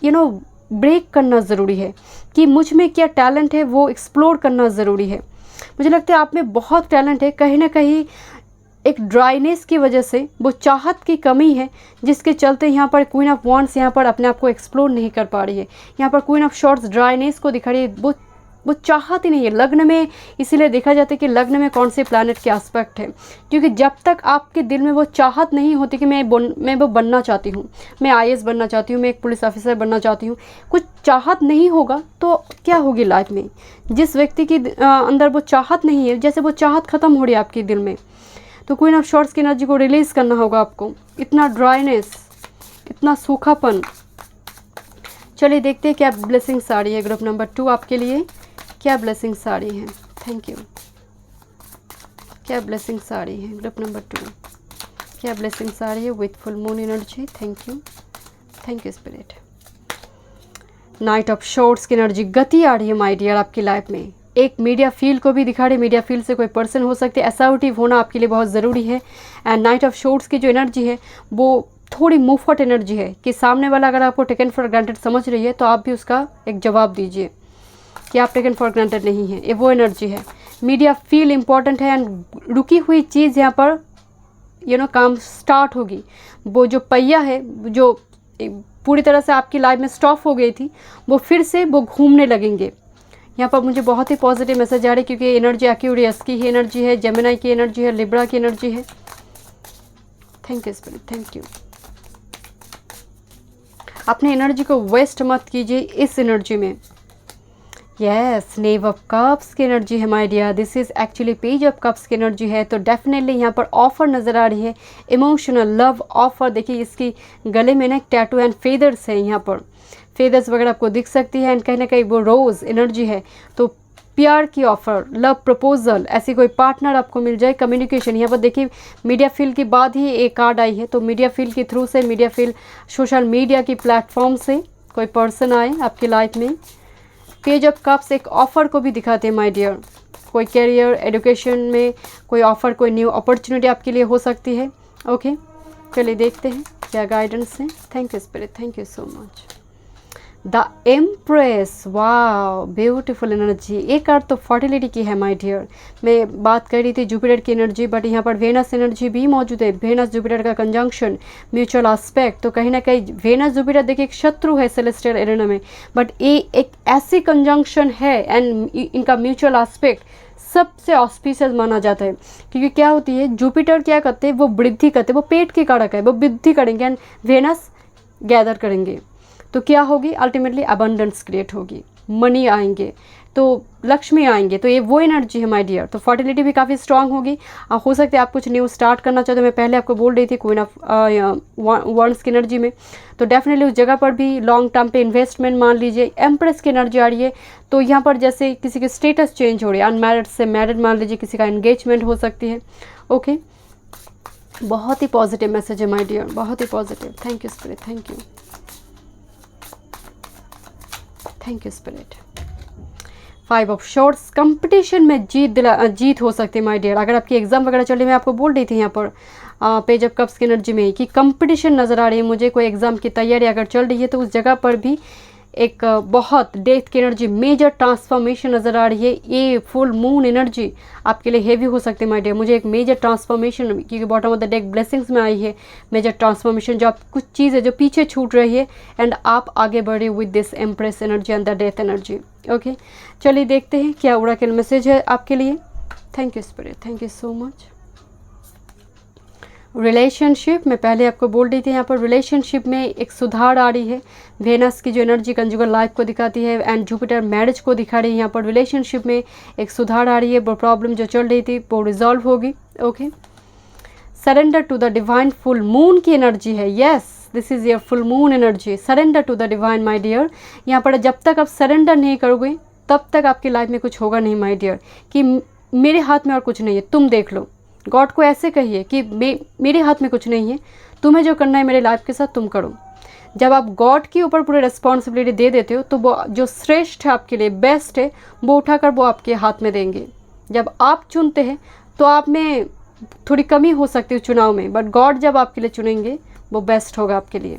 ब्रेक करना ज़रूरी है, कि मुझ में क्या टैलेंट है वो एक्सप्लोर करना ज़रूरी है। मुझे लगता है आप में बहुत टैलेंट है, कहीं ना कहीं एक ड्राइनेस की वजह से, वो चाहत की कमी है, जिसके चलते यहाँ पर क्वीन ऑफ वॉन्ड्स यहाँ पर अपने आप को एक्सप्लोर नहीं कर पा रही है। यहाँ पर क्वीन ऑफ शॉर्ट्स ड्राइनेस को दिखा रही है, वो चाहत ही नहीं है लग्न में। इसीलिए देखा जाता है कि लग्न में कौन से प्लैनेट के एस्पेक्ट है, क्योंकि जब तक आपके दिल में वो चाहत नहीं होती कि मैं वो बनना चाहती हूँ, मैं IAS बनना चाहती हूँ, मैं एक पुलिस ऑफिसर बनना चाहती हूँ, कुछ चाहत नहीं होगा तो क्या होगी लाइफ में। जिस व्यक्ति के अंदर वो चाहत नहीं है, जैसे वो चाहत ख़त्म हो रही है आपके दिल में। तो क्वीन ऑफ शॉर्ट्स की एनर्जी को रिलीज़ करना होगा आपको। इतना ड्राइनेस, इतना सूखापन। चलिए देखते हैं क्या ब्लेसिंग्स आ रही है ग्रुप नंबर 2 आपके लिए, क्या ब्लेसिंग्स आ रही हैं। Thank you. क्या ब्लेसिंग्स आ रही है ग्रुप नंबर 2, क्या ब्लेसिंग्स आ रही है with full moon energy. Thank you spirit. Night of swords की एनर्जी, गति आ रही है माय डियर आपकी लाइफ में। एक मीडिया फील्ड को भी दिखा रही है, मीडिया फील्ड से कोई पर्सन हो सकते हैं, असर्टिव होना आपके लिए बहुत ज़रूरी है। एंड नाइट ऑफ शॉर्ट्स की जो एनर्जी है वो थोड़ी मुफ्त एनर्जी है, कि सामने वाला अगर आपको टेकन फॉर ग्रांटेड समझ रही है तो आप भी उसका एक जवाब दीजिए कि आप टेकन फॉर ग्रांटेड नहीं है। ये वो एनर्जी है। मीडिया फील्ड इंपॉर्टेंट है एंड रुकी हुई चीज़ यहाँ पर काम स्टार्ट होगी। वो जो पहिया है जो पूरी तरह से आपकी लाइफ में स्टॉप हो गई थी, वो फिर से वो घूमने लगेंगे। यहाँ पर मुझे बहुत ही पॉजिटिव मैसेज आ रही है, क्योंकि एनर्जी एक्वेरियस की ही एनर्जी है, जेमिनी की एनर्जी है, लिब्रा की एनर्जी है। Thank you spirit, thank you. अपने एनर्जी को वेस्ट मत कीजिए इस एनर्जी में। यस, नेव ऑफ कप्स की एनर्जी है my dear. This is actually page of cups की एनर्जी है। तो डेफिनेटली यहाँ पर ऑफर नज़र आ रही है, इमोशनल लव ऑफर। देखिए इसकी गले में ना एक टैटू एंड फेदर्स है, यहाँ पर फेदर्स वगैरह आपको दिख सकती है। एंड कहीं ना कहीं वो रोज़ एनर्जी है। तो प्यार की ऑफ़र, लव प्रपोजल, ऐसी कोई पार्टनर आपको मिल जाए, कम्युनिकेशन। यहाँ पर देखिए मीडिया फील्ड के बाद ही एक कार्ड आई है, तो मीडिया फील्ड के थ्रू से, मीडिया फील्ड सोशल मीडिया की प्लेटफॉर्म से कोई पर्सन आए आपकी लाइफ में। पेज ऑफ कप्स एक ऑफ़र को भी दिखाते हैं माय डियर। कोई करियर, एजुकेशन में कोई ऑफ़र, कोई न्यू अपॉर्चुनिटी आपके लिए हो सकती है। ओके, चलिए देखते हैं क्या गाइडेंस है। Thank you spirit, thank you so much. The empress, वाह ब्यूटीफुल एनर्जी। एक कार्ड तो फर्टिलिटी की है माय डियर। मैं बात कर रही थी जुपिटर की एनर्जी, बट यहाँ पर वेनस एनर्जी भी मौजूद है। वेनस जुपिटर का कंजंक्शन, म्यूचुअल एस्पेक्ट। तो कहीं ना कहीं वेनस जुपिटर देखिए एक शत्रु है सेलेस्टियल एरेना में, बट ये एक ऐसी कंजंक्शन है एंड इनका म्यूचुअल एस्पेक्ट सबसे ऑस्पिशियस माना जाता है। क्योंकि क्या होती है, जुपिटर क्या करते हैं, वो वृद्धि करते हैं, वो पेट के कारक है, वो वृद्धि करेंगे एंड वेनस गैदर करेंगे। तो क्या होगी, अल्टीमेटली अबंडेंस क्रिएट होगी, मनी आएंगे, तो लक्ष्मी आएंगे। तो ये वो एनर्जी है माय डियर। तो फर्टिलिटी भी काफ़ी स्ट्रांग होगी। हो सकता है आप कुछ न्यू स्टार्ट करना चाहते हो। मैं पहले आपको बोल रही थी क्वीन ऑफ वॉन्ड्स की एनर्जी में, तो डेफिनेटली उस जगह पर भी लॉन्ग टर्म पे इन्वेस्टमेंट मान लीजिए। एम्प्रेस की एनर्जी आ रही है, तो यहाँ पर जैसे किसी की स्टेटस चेंज हो रही है, अनमैरिड से मैरिड मान लीजिए, किसी का एंगेजमेंट हो सकती है। ओके, बहुत ही पॉजिटिव मैसेज है माय डियर, बहुत ही positive. Thank you spirit, thank you, thank you spirit. 5 of swords, competition में जीत हो सकती है माय डियर। अगर आपकी एग्जाम वगैरह चल रही, मैं आपको बोल रही थी यहाँ पर पेज ऑफ कप्स की एनर्जी में कि कंपटीशन नज़र आ रही है मुझे, कोई एग्ज़ाम की तैयारी अगर चल रही है तो उस जगह पर भी एक बहुत डेथ की एनर्जी, मेजर ट्रांसफॉर्मेशन नज़र आ रही है। ये फुल मून एनर्जी आपके लिए हेवी हो सकती है माय डियर। मुझे एक मेजर ट्रांसफॉर्मेशन, क्योंकि bottom of the deck blessings में आई है मेजर ट्रांसफॉर्मेशन, जो आप कुछ चीज़ है जो पीछे छूट रही है एंड आप आगे बढ़े with this empress energy and the death energy. Okay, चलिए देखते हैं क्या ओरेकल मैसेज है आपके लिए। Thank you spirit, thank you so much. Relationship, मैं पहले आपको बोल रही थी यहाँ पर रिलेशनशिप में एक सुधार आ रही है। वेनस की जो एनर्जी कंजुगल लाइफ को दिखाती है एंड जुपिटर मैरिज को दिखा रही है। यहाँ पर रिलेशनशिप में एक सुधार आ रही है, वो प्रॉब्लम जो चल रही थी वो रिजॉल्व होगी। Okay, surrender to the divine, full moon की एनर्जी है। Yes, this is your full moon energy. Surrender to the divine my dear. यहाँ पर जब तक आप सरेंडर नहीं करोगे तब तक आपकी लाइफ में कुछ होगा नहीं माय डियर, कि मेरे हाथ में और कुछ नहीं है, तुम देख लो। गॉड को ऐसे कहिए कि मेरे हाथ में कुछ नहीं है, तुम्हें जो करना है मेरे लाइफ के साथ तुम करो। जब आप गॉड के ऊपर पूरे रिस्पॉन्सिबिलिटी दे देते हो तो वो जो श्रेष्ठ है आपके लिए, बेस्ट है, वो उठाकर वो आपके हाथ में देंगे। जब आप चुनते हैं तो आप में थोड़ी कमी हो सकती है चुनाव में, बट गॉड जब आपके लिए चुनेंगे वो बेस्ट होगा आपके लिए।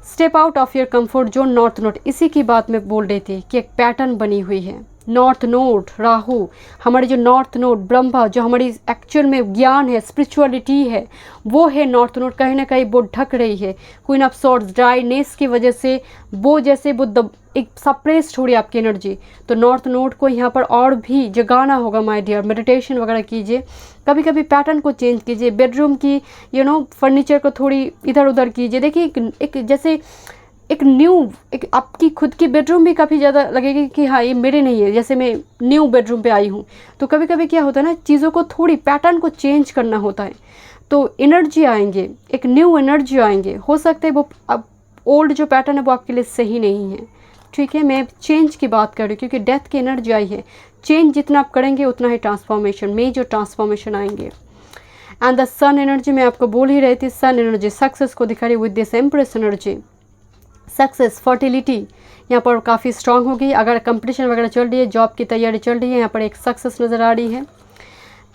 Step out of your comfort zone, north node, इसी की बात मैं बोल रही थी कि एक पैटर्न बनी हुई है। नॉर्थ नोड राहु, हमारी जो नॉर्थ नोड ब्रह्मा, जो हमारी एक्चुअल में ज्ञान है, स्पिरिचुअलिटी है, वो है नॉर्थ नोड। कहीं ना कहीं वो ढक रही है क्वीन ऑफ सॉर्ड्स, ड्राइनेस की वजह से वो जैसे वो एक सप्रेस्ड हो रही है आपकी एनर्जी। तो नॉर्थ नोड को यहाँ पर और भी जगाना होगा माय डियर। मेडिटेशन वगैरह कीजिए, कभी कभी पैटर्न को चेंज कीजिए, बेडरूम की फर्नीचर को थोड़ी इधर उधर कीजिए। देखिए एक जैसे एक न्यू, एक आपकी खुद की बेडरूम भी काफ़ी ज़्यादा लगेगी कि हाँ ये मेरे नहीं है, जैसे मैं न्यू बेडरूम पे आई हूँ। तो कभी कभी क्या होता है ना, चीज़ों को थोड़ी पैटर्न को चेंज करना होता है, तो एनर्जी आएंगे, एक न्यू एनर्जी आएंगे। हो सकता है वो अब ओल्ड जो पैटर्न है वो आपके लिए सही नहीं है, ठीक है। मैं चेंज की बात कर रही हूँ क्योंकि डेथ की एनर्जी आई है। चेंज जितना आप करेंगे उतना ही ट्रांसफॉर्मेशन, मेजर ट्रांसफॉर्मेशन आएंगे। एंड द सन एनर्जी, मैं आपको बोल ही रही थी, सन एनर्जी सक्सेस को दिखा रही with this empress energy. Success, fertility यहाँ पर काफ़ी स्ट्रांग होगी। अगर कंपटीशन वगैरह चल रही है, जॉब की तैयारी चल रही है, यहाँ पर एक सक्सेस नज़र आ रही है।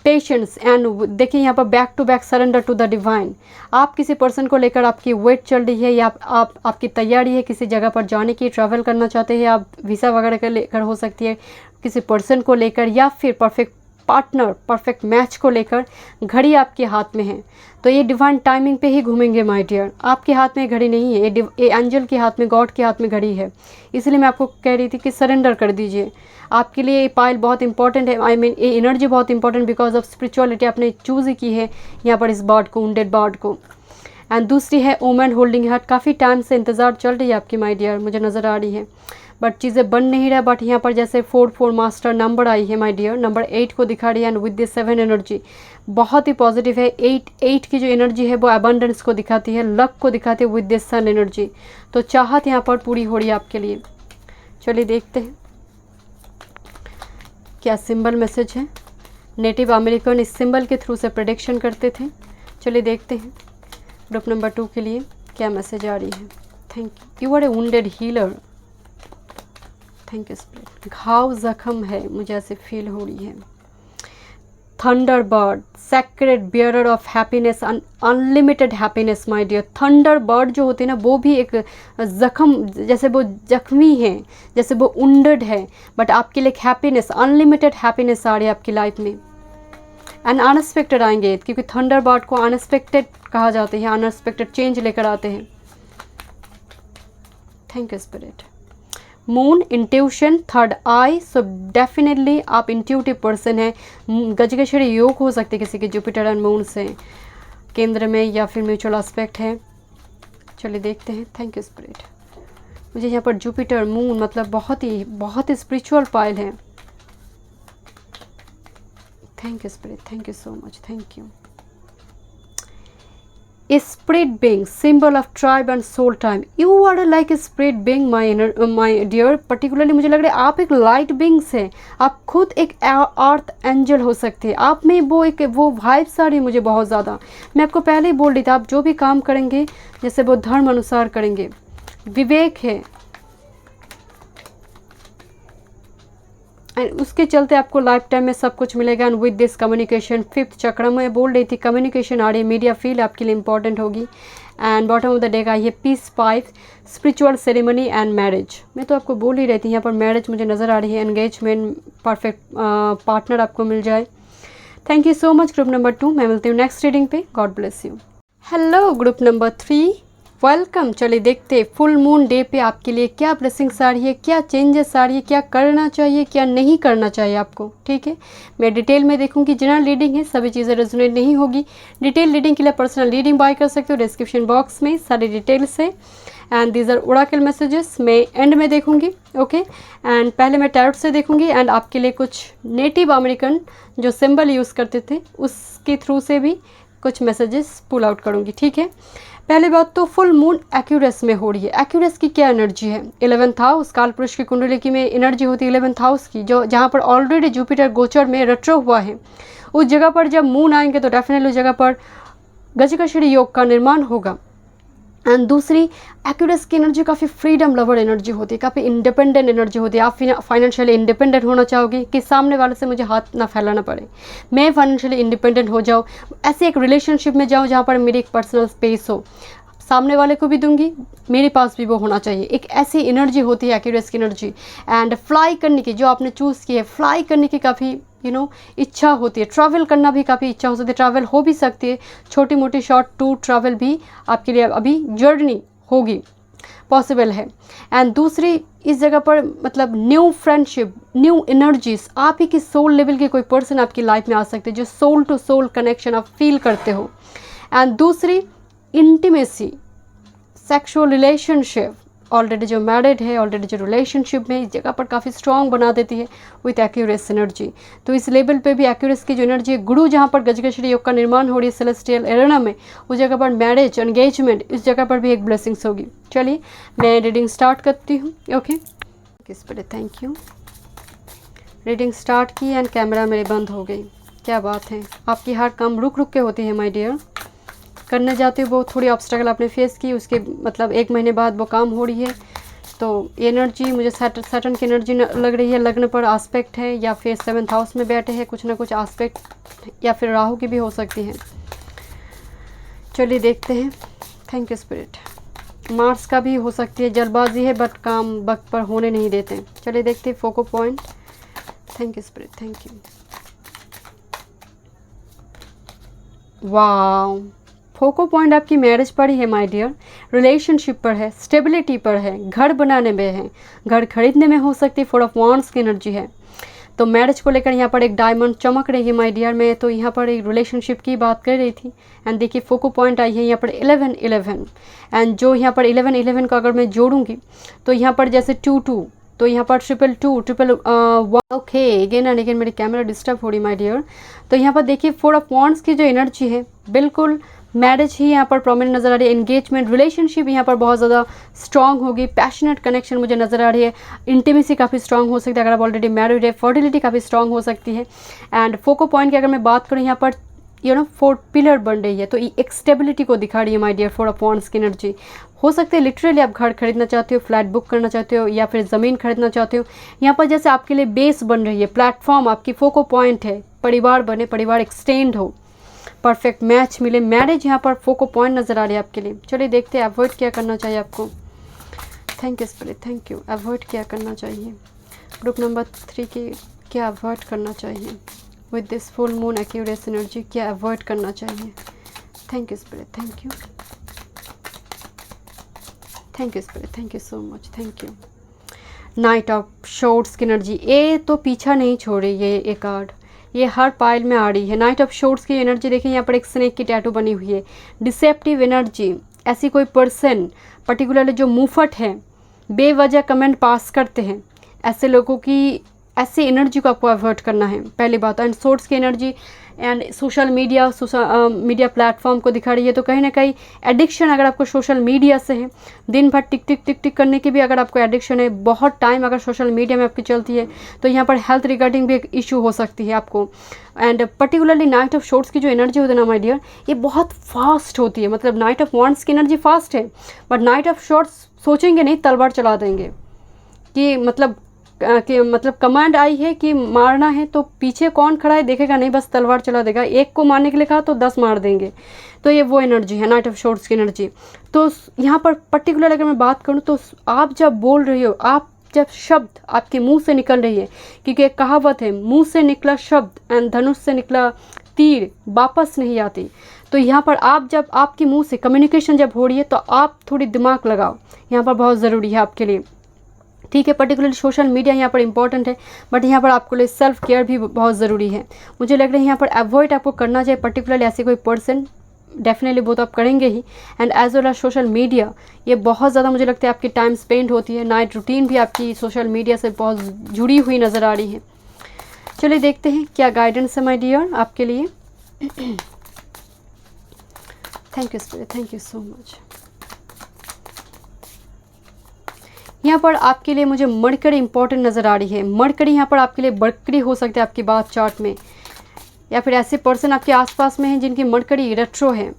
पेशेंस एंड देखिए यहाँ पर back to back surrender to the divine. आप किसी पर्सन को लेकर आपकी वेट चल रही है, या आपकी तैयारी है किसी जगह पर जाने की, ट्रैवल करना चाहते हैं आप, वीज़ा वगैरह का लेकर हो सकती है, किसी पर्सन को लेकर, या फिर परफेक्ट पार्टनर, परफेक्ट मैच को लेकर। घड़ी आपके हाथ में है तो ये डिवाइन टाइमिंग पे ही घूमेंगे माय डियर। आपके हाथ में घड़ी नहीं है, ये एंजल के हाथ में, गॉड के हाथ में घड़ी है। इसलिए मैं आपको कह रही थी कि सरेंडर कर दीजिए। आपके लिए ये पाइल बहुत इंपॉर्टेंट है, आई मीन ये एनर्जी बहुत इंपॉर्टेंट, बिकॉज ऑफ स्पिरिचुअलिटी आपने चूज़ ही की है यहाँ पर इस बर्ड को, वुंडेड बर्ड को। एंड दूसरी है वुमन होल्डिंग हार्ट। काफ़ी टाइम से इंतज़ार चल रही है आपकी माय डियर, मुझे नज़र आ रही है, बट चीज़ें बन नहीं रहा। बट यहाँ पर जैसे 4 मास्टर नंबर आई है माय डियर, नंबर 8 को दिखा रही है एंड विद दिस 7 एनर्जी बहुत ही पॉजिटिव है। 8 की जो एनर्जी है वो अबंडेंस को दिखाती है, लक को दिखाती है विद दिस सन एनर्जी। तो चाहत यहाँ पर पूरी हो रही है आपके लिए। चलिए देखते हैं क्या सिंबल मैसेज है। नेटिव अमेरिकन इस सिंबल के थ्रू से प्रेडिक्शन करते थे। चलिए देखते हैं ग्रुप नंबर 2 के लिए क्या मैसेज आ रही है। Thank you are a wounded healer. Thank you spirit. घाव जख्म है, मुझे ऐसे फील हो रही है। Thunder bird, sacred bearer of happiness, unlimited happiness my dear. Thunder bird जो होते हैं ना, वो भी एक जख्म, जैसे वो जख्मी है, जैसे वो उंडेड है, बट आपके लिए हैप्पीनेस, अनलिमिटेड हैप्पीनेस आ रही है आपकी लाइफ में। एंड अनएक्सपेक्टेड आएंगे, क्योंकि थंडर बर्ड को अनएक्सपेक्टेड कहा जाता है, अनएक्सपेक्टेड चेंज लेकर आते हैं। Thank you spirit. Moon, intuition, third I, so definitely आप इंट्यूटिव पर्सन है। गजगेश्वरी योग हो सकते हैं किसी के जुपिटर एंड मून से केंद्र में, या फिर म्यूचुअल एस्पेक्ट है। चलिए देखते हैं। Thank you spirit. मुझे यहाँ पर जुपिटर मून मतलब बहुत ही स्पिरिचुअल पाइल है। Thank you spirit, thank you so much, thank you. spirit being, symbol of tribe and soul time. You are like a spirit being, my dear. particularly मुझे लग रहा है आप एक light beings हैं, आप खुद एक अर्थ एंजल हो सकते हैं, आप में वो वाइब्स आ रही है मुझे बहुत ज़्यादा। मैं आपको पहले ही बोल रही थी, आप जो भी काम करेंगे जैसे वो धर्म अनुसार करेंगे, विवेक है, एंड उसके चलते आपको लाइफ टाइम में सब कुछ मिलेगा। And with this communication, fifth चक्र में बोल रही थी कम्युनिकेशन आ रही है, मीडिया फील्ड आपके लिए इंपॉर्टेंट होगी। And bottom of the day का ये peace 5, spiritual ceremony and marriage. मैं तो आपको बोल ही रही थी, यहाँ पर मैरिज मुझे नज़र आ रही है, एंगेजमेंट, परफेक्ट पार्टनर आपको मिल जाए। Thank you so much group number 2। मैं मिलती हूँ नेक्स्ट रीडिंग पे। God bless you. Hello group number 3, welcome. चलिए देखते फुल मून डे पे आपके लिए क्या ब्लेसिंग्स आ रही है, क्या चेंजेस आ रही है, क्या करना चाहिए, क्या नहीं करना चाहिए आपको। ठीक है, मैं डिटेल में देखूंगी। जनरल रीडिंग है, सभी चीज़ें रेजोनेट नहीं होगी। डिटेल रीडिंग के लिए पर्सनल रीडिंग बाय कर सकते हो, डिस्क्रिप्शन बॉक्स में सारी डिटेल्स है। And these are oracle messages, मैं एंड में देखूंगी। ओके, एंड पहले मैं टैरोट से देखूंगी एंड आपके लिए कुछ नेटिव अमेरिकन जो सिंबल यूज़ करते थे उसके थ्रू से भी कुछ मैसेजेस पुल आउट करूँगी। ठीक है, पहले बात तो फुल मून एक्यूरेस में हो रही है। एक्यूरेस की क्या एनर्जी है? 11th हाउस, काल पुरुष की कुंडली की में एनर्जी होती है 11th हाउस की, जो जहाँ पर ऑलरेडी जुपिटर गोचर में रेट्रो हुआ है। उस जगह पर जब मून आएंगे तो डेफिनेटली उस जगह पर गजकेसरी योग का निर्माण होगा। एंड दूसरी, एक्यूरेस की एनर्जी काफ़ी फ्रीडम लवर एनर्जी होती है, काफ़ी इंडिपेंडेंट एनर्जी होती है। आप फाइनेंशियली इंडिपेंडेंट होना चाहोगे कि सामने वाले से मुझे हाथ ना फैलाना पड़े, मैं फाइनेंशियली इंडिपेंडेंट हो जाऊँ, ऐसे एक रिलेशनशिप में जाऊँ जहाँ पर मेरी एक पर्सनल स्पेस हो, सामने वाले को भी दूंगी, मेरे पास भी वो होना चाहिए। एक ऐसी एनर्जी होती है एक्यूरेस की एनर्जी। एंड फ्लाई करने की, जो आपने चूज़ की है, फ्लाई करने की काफ़ी इच्छा होती है। ट्रैवल करना भी काफ़ी इच्छा हो सकती है, ट्रैवल हो भी सकती है, छोटी मोटी शॉर्ट टूर ट्रैवल भी आपके लिए अभी जर्नी होगी, पॉसिबल है। एंड दूसरी, इस जगह पर मतलब न्यू फ्रेंडशिप, न्यू एनर्जीज, आप ही की सोल लेवल के कोई पर्सन आपकी लाइफ में आ सकते हैं जो सोल टू सोल कनेक्शन आप फील करते हो। एंड दूसरी, इंटीमेसी, सेक्सुअल रिलेशनशिप, ऑलरेडी जो मैरिड है, ऑलरेडी जो रिलेशनशिप में, इस जगह पर काफ़ी स्ट्रॉन्ग बना देती है विथ एक्यूरेस एनर्जी। तो इस लेवल पे भी एक्यूरेस की जो एनर्जी है, गुरु जहाँ पर गजकेसरी योग का निर्माण हो रही है सेलेस्टियल एरेना में, उस जगह पर मैरिज, एंगेजमेंट, इस जगह पर भी एक ब्लेसिंग्स होगी। चलिए मैं रीडिंग स्टार्ट करती हूँ। ओके, किस पर थैंक यू। रीडिंग स्टार्ट की एंड कैमरा मेरे बंद हो गई। क्या बात है, आपकी हर काम रुक रुक के होती है माय डियर। करने जाते हो वो थोड़ी ऑब्स्टेकल आपने फेस की, उसके मतलब 1 महीने बाद वो काम हो रही है। तो एनर्जी मुझे सैटर्न की एनर्जी लग रही है, लग्न पर आस्पेक्ट है, या फिर 7th हाउस में बैठे हैं, कुछ ना कुछ आस्पेक्ट, या फिर राहु की भी हो सकती है। चलिए देखते हैं। Thank you spirit. मार्स का भी हो सकती है, जल्दबाजी है बट काम वक्त पर होने नहीं देते। चलिए देखते हैं focus point. Thank you spirit, thank you. वाह, फोको पॉइंट आपकी मैरिज पर ही है माय डियर, रिलेशनशिप पर है, स्टेबिलिटी पर है, घर बनाने में है, घर खरीदने में हो सकती है। 4 ऑफ वांड्स की एनर्जी है। तो मैरिज को लेकर यहाँ पर एक डायमंड चमक रही है माय डियर। में तो यहाँ पर एक रिलेशनशिप की बात कर रही थी। एंड देखिए फोको पॉइंट आई है यहाँ पर 11-11। एंड जो यहाँ पर 11-11 को अगर मैं जोड़ूंगी तो यहाँ पर जैसे 2-2, तो यहाँ पर 2-2, ओके, अगेन एंड अगेन मेरी कैमरा डिस्टर्ब हो रही माय डियर। तो यहाँ पर देखिए 4 ऑफ वांड्स की जो एनर्जी है, बिल्कुल मैरिज ही यहाँ पर प्रोमिनेंट नज़र आ रही है। एंगेजमेंट, रिलेशनशिप यहाँ पर बहुत ज़्यादा स्ट्रॉन्ग होगी। पैशनेट कनेक्शन मुझे नज़र आ रही है। इंटीमेसी काफ़ी स्ट्रॉन्ग हो सकती है अगर आप ऑलरेडी मैरिड है। फर्टिलिटी काफ़ी स्ट्रॉन्ग हो सकती है। एंड फोको पॉइंट की अगर मैं बात करूँ, यहाँ पर 4 पिलर बन रही है, तो एक स्टेबिलिटी को दिखा रही है माय डियर। 4 ऑफ वांड्स की एनर्जी हो सकती है लिटरली आप घर खरीदना चाहते हो, फ्लैट बुक करना चाहते हो, या फिर ज़मीन खरीदना चाहते हो। यहाँ पर जैसे आपके लिए बेस बन रही है, प्लेटफॉर्म आपकी फोको पॉइंट है, परिवार बने, परिवार एक्सटेंड हो, परफेक्ट मैच मिले, मैरिज यहाँ पर फोको पॉइंट नज़र आ रही है आपके लिए। चलिए देखते हैं अवॉइड क्या करना चाहिए आपको। Thank you spirit, thank you. Avoid क्या करना चाहिए ग्रुप नंबर 3 की, क्या अवॉइड करना चाहिए with this full moon Accuris energy, क्या अवॉइड करना चाहिए। Thank you spirit, thank you, thank you spirit, thank you so much, thank you. Night of swords की एनर्जी, ए तो पीछा नहीं छोड़ रही है, ये कार्ड ये हर पाइल में आ रही है। नाइट ऑफ शॉर्ट्स की एनर्जी देखिए, यहाँ पर एक स्नेक की टैटू बनी हुई है। डिसेप्टिव एनर्जी, ऐसी कोई पर्सन पर्टिकुलरली जो मुफट है, बेवजह कमेंट पास करते हैं, ऐसे लोगों की ऐसी एनर्जी को आपको अवॉइड करना है, पहली बात। एंड सोर्स की energy and social media platform को दिखा रही है, तो कहीं ना कहीं एडिक्शन अगर आपको सोशल मीडिया से है, दिन भर टिक टिक टिक टिक करने की भी अगर आपको एडिक्शन है, बहुत टाइम अगर सोशल मीडिया में आपकी चलती है, तो यहाँ पर हेल्थ रिगार्डिंग भी एक इशू हो सकती है आपको। And particularly night of swords की जो एनर्जी होती है ना माय डियर, ये बहुत फास्ट होती है। मतलब नाइट ऑफ वॉन्ड्स की एनर्जी फास्ट है, बट नाइट ऑफ शॉर्ट्स सोचेंगे नहीं, तलवार चला देंगे कि मतलब कमांड आई है कि मारना है, तो पीछे कौन खड़ा है देखेगा नहीं, बस तलवार चला देगा। एक को मारने के लिए कहा तो 10 मार देंगे। तो ये वो एनर्जी है नाइट ऑफ शॉर्ट्स की एनर्जी। तो यहाँ पर पर्टिकुलर अगर मैं बात करूँ, तो आप जब बोल रही हो, आप जब शब्द आपके मुंह से निकल रही है, क्योंकि एक कहावत है, मुंह से निकला शब्द एंड धनुष से निकला तीर वापस नहीं आती। तो यहाँ पर आप जब आपके मुंह से कम्युनिकेशन जब हो रही है, तो आप थोड़ी दिमाग लगाओ, यहाँ पर बहुत ज़रूरी है आपके लिए, ठीक है। पर्टिकुलरली सोशल मीडिया यहाँ पर इंपॉर्टेंट है, बट यहाँ पर आपको लिए सेल्फ केयर भी बहुत ज़रूरी है। मुझे लग रहा है यहाँ पर अवॉइड आपको करना चाहिए पर्टिकुलरली ऐसे कोई पर्सन, डेफिनेटली वो तो आप करेंगे ही। And as well as social media, ये बहुत ज़्यादा मुझे लगता है आपकी टाइम स्पेंड होती है। नाइट रूटीन भी आपकी सोशल मीडिया से बहुत जुड़ी हुई नज़र आ रही है। चलिए देखते हैं क्या गाइडेंस है माय डियर आपके लिए। Thank you spirit, thank you so much. यहाँ पर आपके लिए मुझे मरकरी इंपॉर्टेंट नज़र आ रही है। मरकरी यहाँ पर आपके लिए मरकरी हो सकता है आपकी बात चार्ट में, या फिर ऐसे पर्सन आपके आसपास में हैं जिनकी मरकरी रेट्रो है।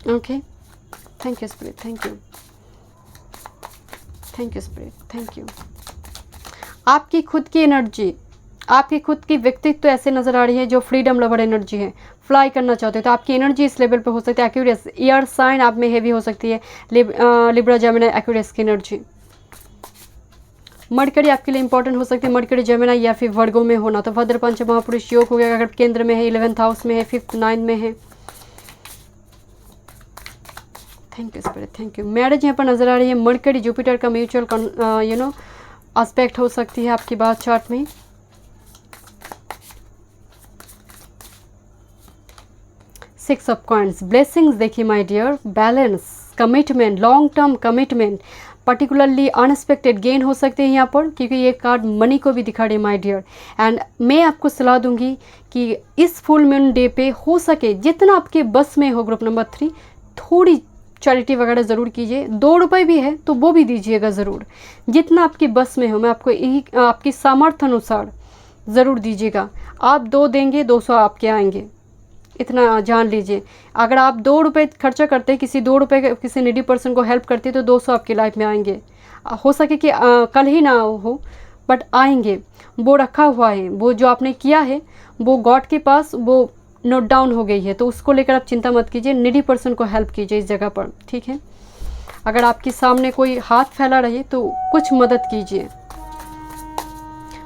Okay, thank you spirit, thank you, thank you spirit, thank you. आपकी खुद की एनर्जी, आपकी खुद की व्यक्तित्व तो ऐसे नज़र आ रही है जो फ्रीडम लवर एनर्जी है, फ्लाई करना चाहते हो, तो आपकी एनर्जी इस लेवल पे हो सकती है। एक्यूरियस एयर साइन आप में हेवी हो सकती है, लिब्रा जेमिनी एक्यूरियस की एनर्जी। मरकरी आपके लिए इंपॉर्टेंट हो सकती है, मरकरी जेमिनी या फिर वर्गों में होना। तो भद्र पंच महापुरुष योग हो गया, अगर केंद्र में है, 11th हाउस में है, 5th 9th में है। Thank you spirit, thank you. Marriage यहाँ पर नजर आ रही है, मरकरी जुपिटर का म्यूचुअल एस्पेक्ट हो सकती है आपकी बात चार्ट में। सिक्स ऑफ कॉइंस, ब्लेसिंग्स देखिए my dear, balance, commitment, long term commitment, particularly unexpected gain हो सकते हैं यहाँ पर, क्योंकि ये कार्ड मनी को भी दिखा रही है माय डियर। एंड मैं आपको सलाह दूंगी कि इस फुल मून डे पे हो सके जितना आपके बस में हो, ग्रुप नंबर 3, थोड़ी चैरिटी वगैरह ज़रूर कीजिए। 2 रुपये भी है तो वो भी दीजिएगा ज़रूर, जितना आपकी बस में हो। मैं आपको यही आपकी सामर्थ्य अनुसार ज़रूर दीजिएगा। आप 2 देंगे, 200 आपके आएंगे, इतना जान लीजिए। अगर आप 2 रुपये खर्चा करते, किसी 2 रुपये किसी नीडी पर्सन को हेल्प करते, तो 200 आपकी लाइफ में आएंगे। हो सके कि कल ही ना हो, बट आएंगे। वो रखा हुआ है, वो जो आपने किया है वो गॉड के पास वो नोट डाउन हो गई है, तो उसको लेकर आप चिंता मत कीजिए। नीडी पर्सन को हेल्प कीजिए इस जगह पर, ठीक है। अगर आपके सामने कोई हाथ फैला रही तो कुछ मदद कीजिए।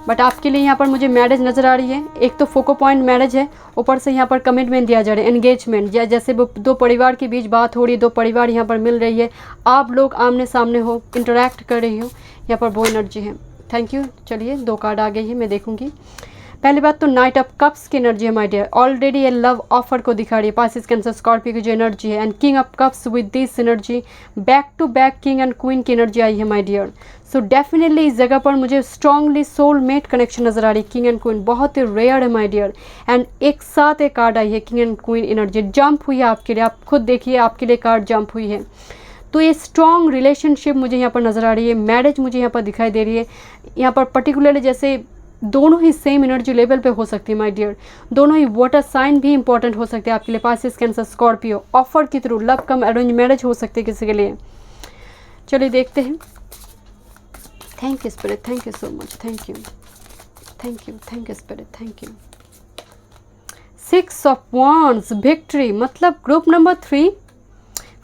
बट आपके लिए यहाँ पर मुझे मैरिज नज़र आ रही है। एक तो फोको पॉइंट मैरिज है, ऊपर से यहाँ पर कमिटमेंट दिया जा रहा है, एंगेजमेंट, या जैसे वो 2 परिवार के बीच बात हो रही है, 2 परिवार यहाँ पर मिल रही है, आप लोग आमने सामने हो, इंटरेक्ट कर रही हो, यहाँ पर वो एनर्जी है। Thank you. चलिए 2 कार्ड आ गई है, मैं देखूंगी। पहली बात तो नाइट ऑफ कप्स की एनर्जी है माय डियर, ऑलरेडी ये लव ऑफर को दिखा रही है। पासिस कैंसर स्कॉर्पियो की जो एनर्जी है, and king of cups with this energy, back to back king and queen की एनर्जी आई है माय डियर। सो डेफिनेटली इस जगह पर मुझे स्ट्रांगली सोलमेट कनेक्शन नजर आ रही है। किंग एंड क्वीन बहुत ही रेयर है माय डियर, एंड एक साथ एक कार्ड आई है, king and queen energy jump हुई है आपके लिए। आप खुद देखिए, आपके लिए कार्ड जंप हुई है। तो ये स्ट्रॉन्ग रिलेशनशिप मुझे यहाँ पर नज़र आ रही है, मैरिज मुझे यहाँ पर दिखाई दे रही है। यहाँ पर पर्टिकुलरली जैसे दोनों ही सेम एनर्जी लेवल पे हो सकती है माय डियर, दोनों ही वाटर साइन भी इंपॉर्टेंट हो सकते हैं आपके लिए। पासिस कैंसर स्कॉर्पियो, ऑफर के through love cum arrange marriage हो सकती है किसी के लिए। चलिए देखते हैं। Thank you spirit, thank you so much, thank you, thank you, thank you spirit, thank you. 6 of wands, victory, मतलब group number 3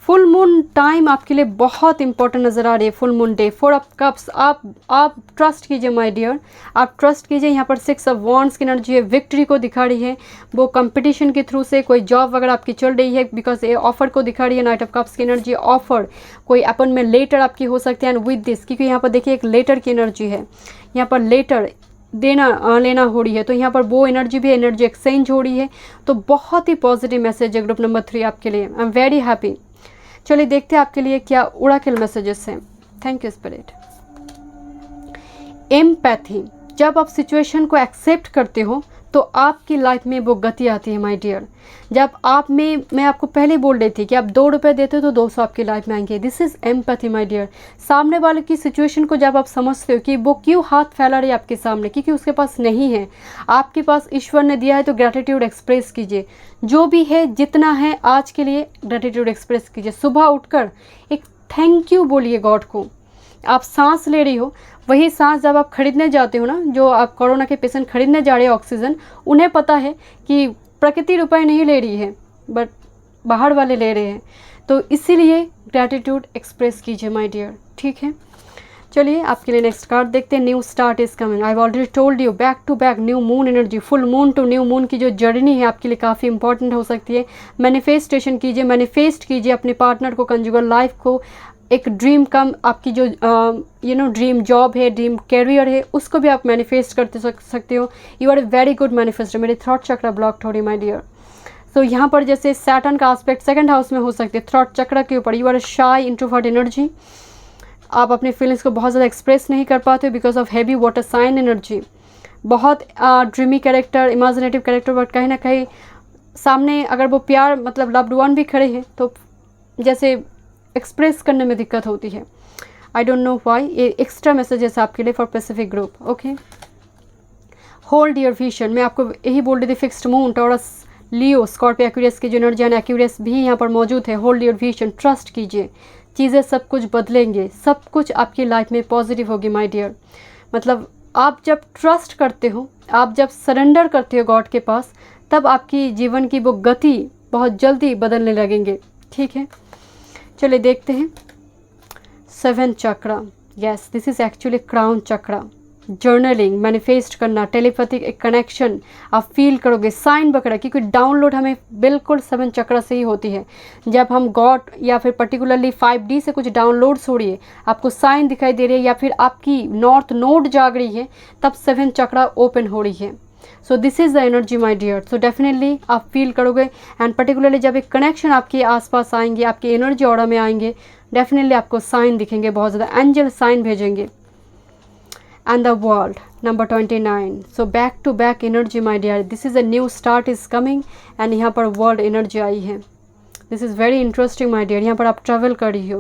full moon time आपके लिए बहुत इंपॉर्टेंट नज़र आ रही है। Full moon day, 4 of cups, आप ट्रस्ट कीजिए माय डियर, आप ट्रस्ट कीजिए। यहाँ पर 6 ऑफ वॉन्ड्स की एनर्जी है, विक्ट्री को दिखा रही है। वो कंपटीशन के थ्रू से कोई जॉब वगैरह आपकी चल रही है, बिकॉज ये ऑफर को दिखा रही है। नाइट ऑफ कप्स की एनर्जी, ऑफर, कोई अपन में लेटर आपकी हो सकती है। एंड विद दिस, क्योंकि यहाँ पर देखिए एक लेटर की एनर्जी है, यहाँ पर लेटर देना लेना हो रही है, तो यहाँ पर वो एनर्जी भी, एनर्जी एक्सचेंज हो रही है। तो बहुत ही पॉजिटिव मैसेज है ग्रुप नंबर 3 आपके लिए। I am very happy. चलिए देखते हैं आपके लिए क्या ओरेकल मैसेजेस हैं। Thank you spirit. एम्पैथी, जब आप सिचुएशन को एक्सेप्ट करते हो तो आपकी लाइफ में वो गति आती है माय डियर। जब आप में, मैं आपको पहले बोल रही थी कि आप 2 रुपये देते हो तो 200 आपकी लाइफ में आएंगे। This is empathy my dear. सामने वाले की सिचुएशन को जब आप समझते हो कि वो क्यों हाथ फैला रही है आपके सामने, क्योंकि उसके पास नहीं है, आपके पास ईश्वर ने दिया है, तो ग्रैटिट्यूड एक्सप्रेस कीजिए। जो भी है, जितना है, आज के लिए ग्रैटिट्यूड एक्सप्रेस कीजिए। सुबह उठकर एक थैंक यू बोलिए गॉड को। आप सांस ले रही हो, वही सांस जब आप खरीदने जाते हो ना, जो आप कोरोना के पेशेंट खरीदने जा रहे हैं ऑक्सीजन, उन्हें पता है कि प्रकृति रुपए नहीं ले रही है, बट बाहर वाले ले रहे हैं। तो इसीलिए ग्रैटिट्यूड एक्सप्रेस कीजिए माय डियर, ठीक है। चलिए आपके लिए नेक्स्ट कार्ड देखते हैं। New start is coming. I already told you, back to back new moon energy, full moon to new moon की जो जर्नी है आपके लिए काफ़ी इंपॉर्टेंट हो सकती है। मैनिफेस्टेशन कीजिए, मैनिफेस्ट कीजिए अपने पार्टनर को, कंजुगल लाइफ को, एक ड्रीम कम, आपकी जो ड्रीम जॉब है, ड्रीम कैरियर है, उसको भी आप मैनिफेस्ट करते सकते हो। You are a very good manifester. मेरी थ्रॉट चक्र ब्लॉक हो रही माय डियर। तो यहाँ पर जैसे सैटर्न का एस्पेक्ट 2nd हाउस में हो सकते हैं, थ्रॉट चक्र के ऊपर। You are a shy introvert energy. आप अपने फीलिंग्स को बहुत ज़्यादा एक्सप्रेस नहीं कर पाते हो because of heavy water sign energy. बहुत dreamy character, imaginative character, but कहीं ना कहीं सामने अगर वो प्यार मतलब लव्ड वन भी खड़े हैं तो जैसे एक्सप्रेस करने में दिक्कत होती है। I don't know why. ये एक्स्ट्रा मैसेजेस आपके लिए for Pacific group. Okay, hold your vision. मैं आपको यही बोल रही थी, फिक्स्ड मून, टॉरस, लियो, स्कॉर्पियो, एक्वेरियस की जो एनर्जी है, एक्वेरियस भी यहाँ पर मौजूद है। होल्ड योर विजन, ट्रस्ट कीजिए, चीज़ें सब कुछ बदलेंगे, सब कुछ आपकी लाइफ में पॉजिटिव होगी माय डियर। मतलब आप जब ट्रस्ट करते हो, आप जब सरेंडर करते हो गॉड के पास, तब आपकी जीवन की वो गति बहुत जल्दी बदलने लगेंगे, ठीक है। चलिए देखते हैं 7th chakra. Yes, this is actually crown chakra. Journaling, manifest करना, टेलीपैथिक एक कनेक्शन आप फील करोगे, साइन वगैरह, क्योंकि डाउनलोड हमें बिल्कुल 7 चक्र से ही होती है। जब हम गॉड या फिर पर्टिकुलरली 5D से कुछ डाउनलोड्स हो रही है, आपको साइन दिखाई दे रही है, या फिर आपकी नॉर्थ नोड जाग रही है, तब 7 चक्रा ओपन हो रही है। So this is the energy my dear. So definitely आप फील करोगे, एंड पर्टिकुलरली जब एक कनेक्शन आपके आसपास आएंगे, आपके एनर्जी ऑरा में आएंगे, डेफिनेटली आपको साइन दिखेंगे, बहुत ज़्यादा एंजल साइन भेजेंगे। And the world number 29। So back to back energy my dear. This is a new start is coming, and यहाँ पर वर्ल्ड एनर्जी आई है। This is very interesting my dear. यहाँ पर आप ट्रैवल कर रही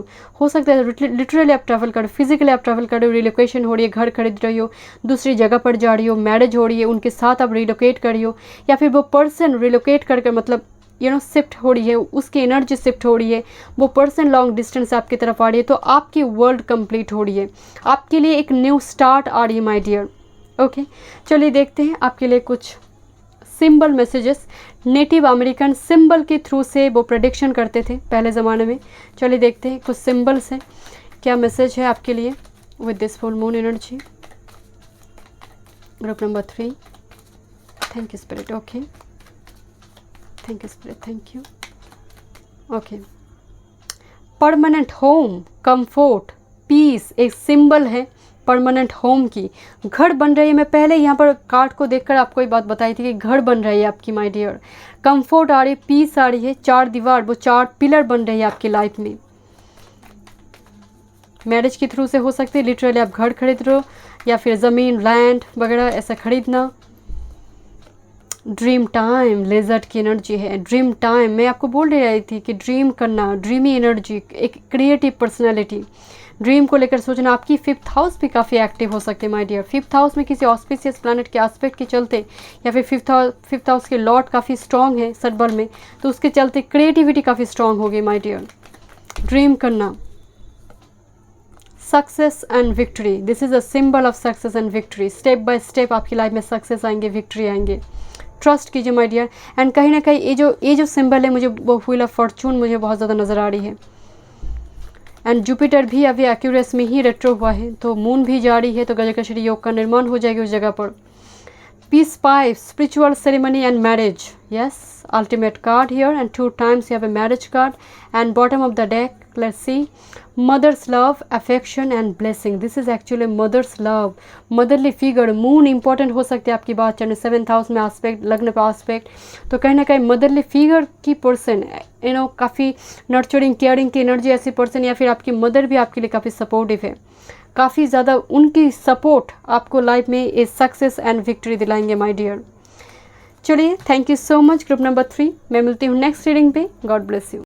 हो सकता है लिटरली आप ट्रैवल कर, फिजिकली आप ट्रैवल कर रही हो, रिलोकेशन हो रही है, घर खरीद रही हो, दूसरी जगह पर जा रही हो, मैरिज हो रही है, उनके साथ आप रिलोकेट कर रही हो, या फिर वो पर्सन रिलोकेट करके मतलब शिफ्ट हो रही है, उसकी एनर्जी शिफ्ट हो रही है, वो पर्सन लॉन्ग डिस्टेंस से आपकी तरफ आ रही है, तो आपकी वर्ल्ड कंप्लीट हो रही है, आपके लिए एक न्यू स्टार्ट आ रही है माय डियर। ओके, चलिए देखते हैं आपके लिए कुछ symbol messages. Native American symbol के थ्रू से वो प्रेडिक्शन करते थे पहले ज़माने में। चलिए देखते हैं कुछ सिंबल से क्या मैसेज है आपके लिए with this full moon energy. Group number 3। Thank you spirit. Okay, thank you spirit, thank you. Okay, permanent home, comfort, peace एक सिंबल है परमानेंट होम की। घर बन रही है। मैं पहले यहाँ पर कार्ड को देखकर आपको ये बात बताई थी कि घर बन रही है आपकी माय डियर। कंफर्ट आ रही है, पीस आ रही है, 4 दीवार, वो 4 पिलर बन रही है आपकी लाइफ में। मैरिज के थ्रू से हो सकती है, लिटरली आप घर खरीद रहे हो, या फिर ज़मीन, लैंड वगैरह ऐसा खरीदना। ड्रीम टाइम, लेजर्ट की एनर्जी है। ड्रीम टाइम, मैं आपको बोल रही थी कि ड्रीम करना, ड्रीमी एनर्जी, एक क्रिएटिव पर्सनालिटी, ड्रीम को लेकर सोचना। आपकी 5th हाउस भी काफ़ी एक्टिव हो सकते हैं माय डियर। 5th हाउस में किसी ऑस्पिशियस प्लैनेट के एस्पेक्ट के चलते, या फिर 5th हाउस के लॉर्ड काफ़ी स्ट्रॉन्ग है सर्बल में, तो उसके चलते क्रिएटिविटी काफ़ी स्ट्रॉन्ग होगी माय डियर। ड्रीम करना, success and victory, this is a symbol of success and victory. Step by step आपकी लाइफ में सक्सेस आएंगे, विक्ट्री आएंगे। ट्रस्ट कीजिए माय डियर। एंड कहीं ना कहीं ये जो सिंबल है, मुझे वो व्हील ऑफ फॉर्चून मुझे बहुत ज़्यादा नज़र आ रही है। एंड जुपिटर भी अभी एक्यूरेस में ही रेट्रो हुआ है, तो मून भी जा रही है, तो गजकेसरी योग का निर्माण हो जाएगी उस जगह पर। Peace pipe, spiritual ceremony and marriage, yes, ultimate card here, and 2 times you have a marriage card, and bottom of the deck, let's see, mother's love, affection and blessing. This is actually mother's love, motherly figure. moon important हो सकती है आपकी बात चलने, 7th house में aspect, लग्न पर aspect, तो कहीं ना कहीं मदरली फिगर की पर्सन, काफ़ी नर्चरिंग केयरिंग की एनर्जी ऐसी पर्सन, या फिर आपकी मदर भी आपके लिए काफ़ी सपोर्टिव है। काफ़ी ज़्यादा उनकी सपोर्ट आपको लाइफ में एक सक्सेस एंड विक्ट्री दिलाएंगे माय डियर। चलिए, thank you so much group number 3। मैं मिलती हूँ नेक्स्ट रीडिंग पे। God bless you.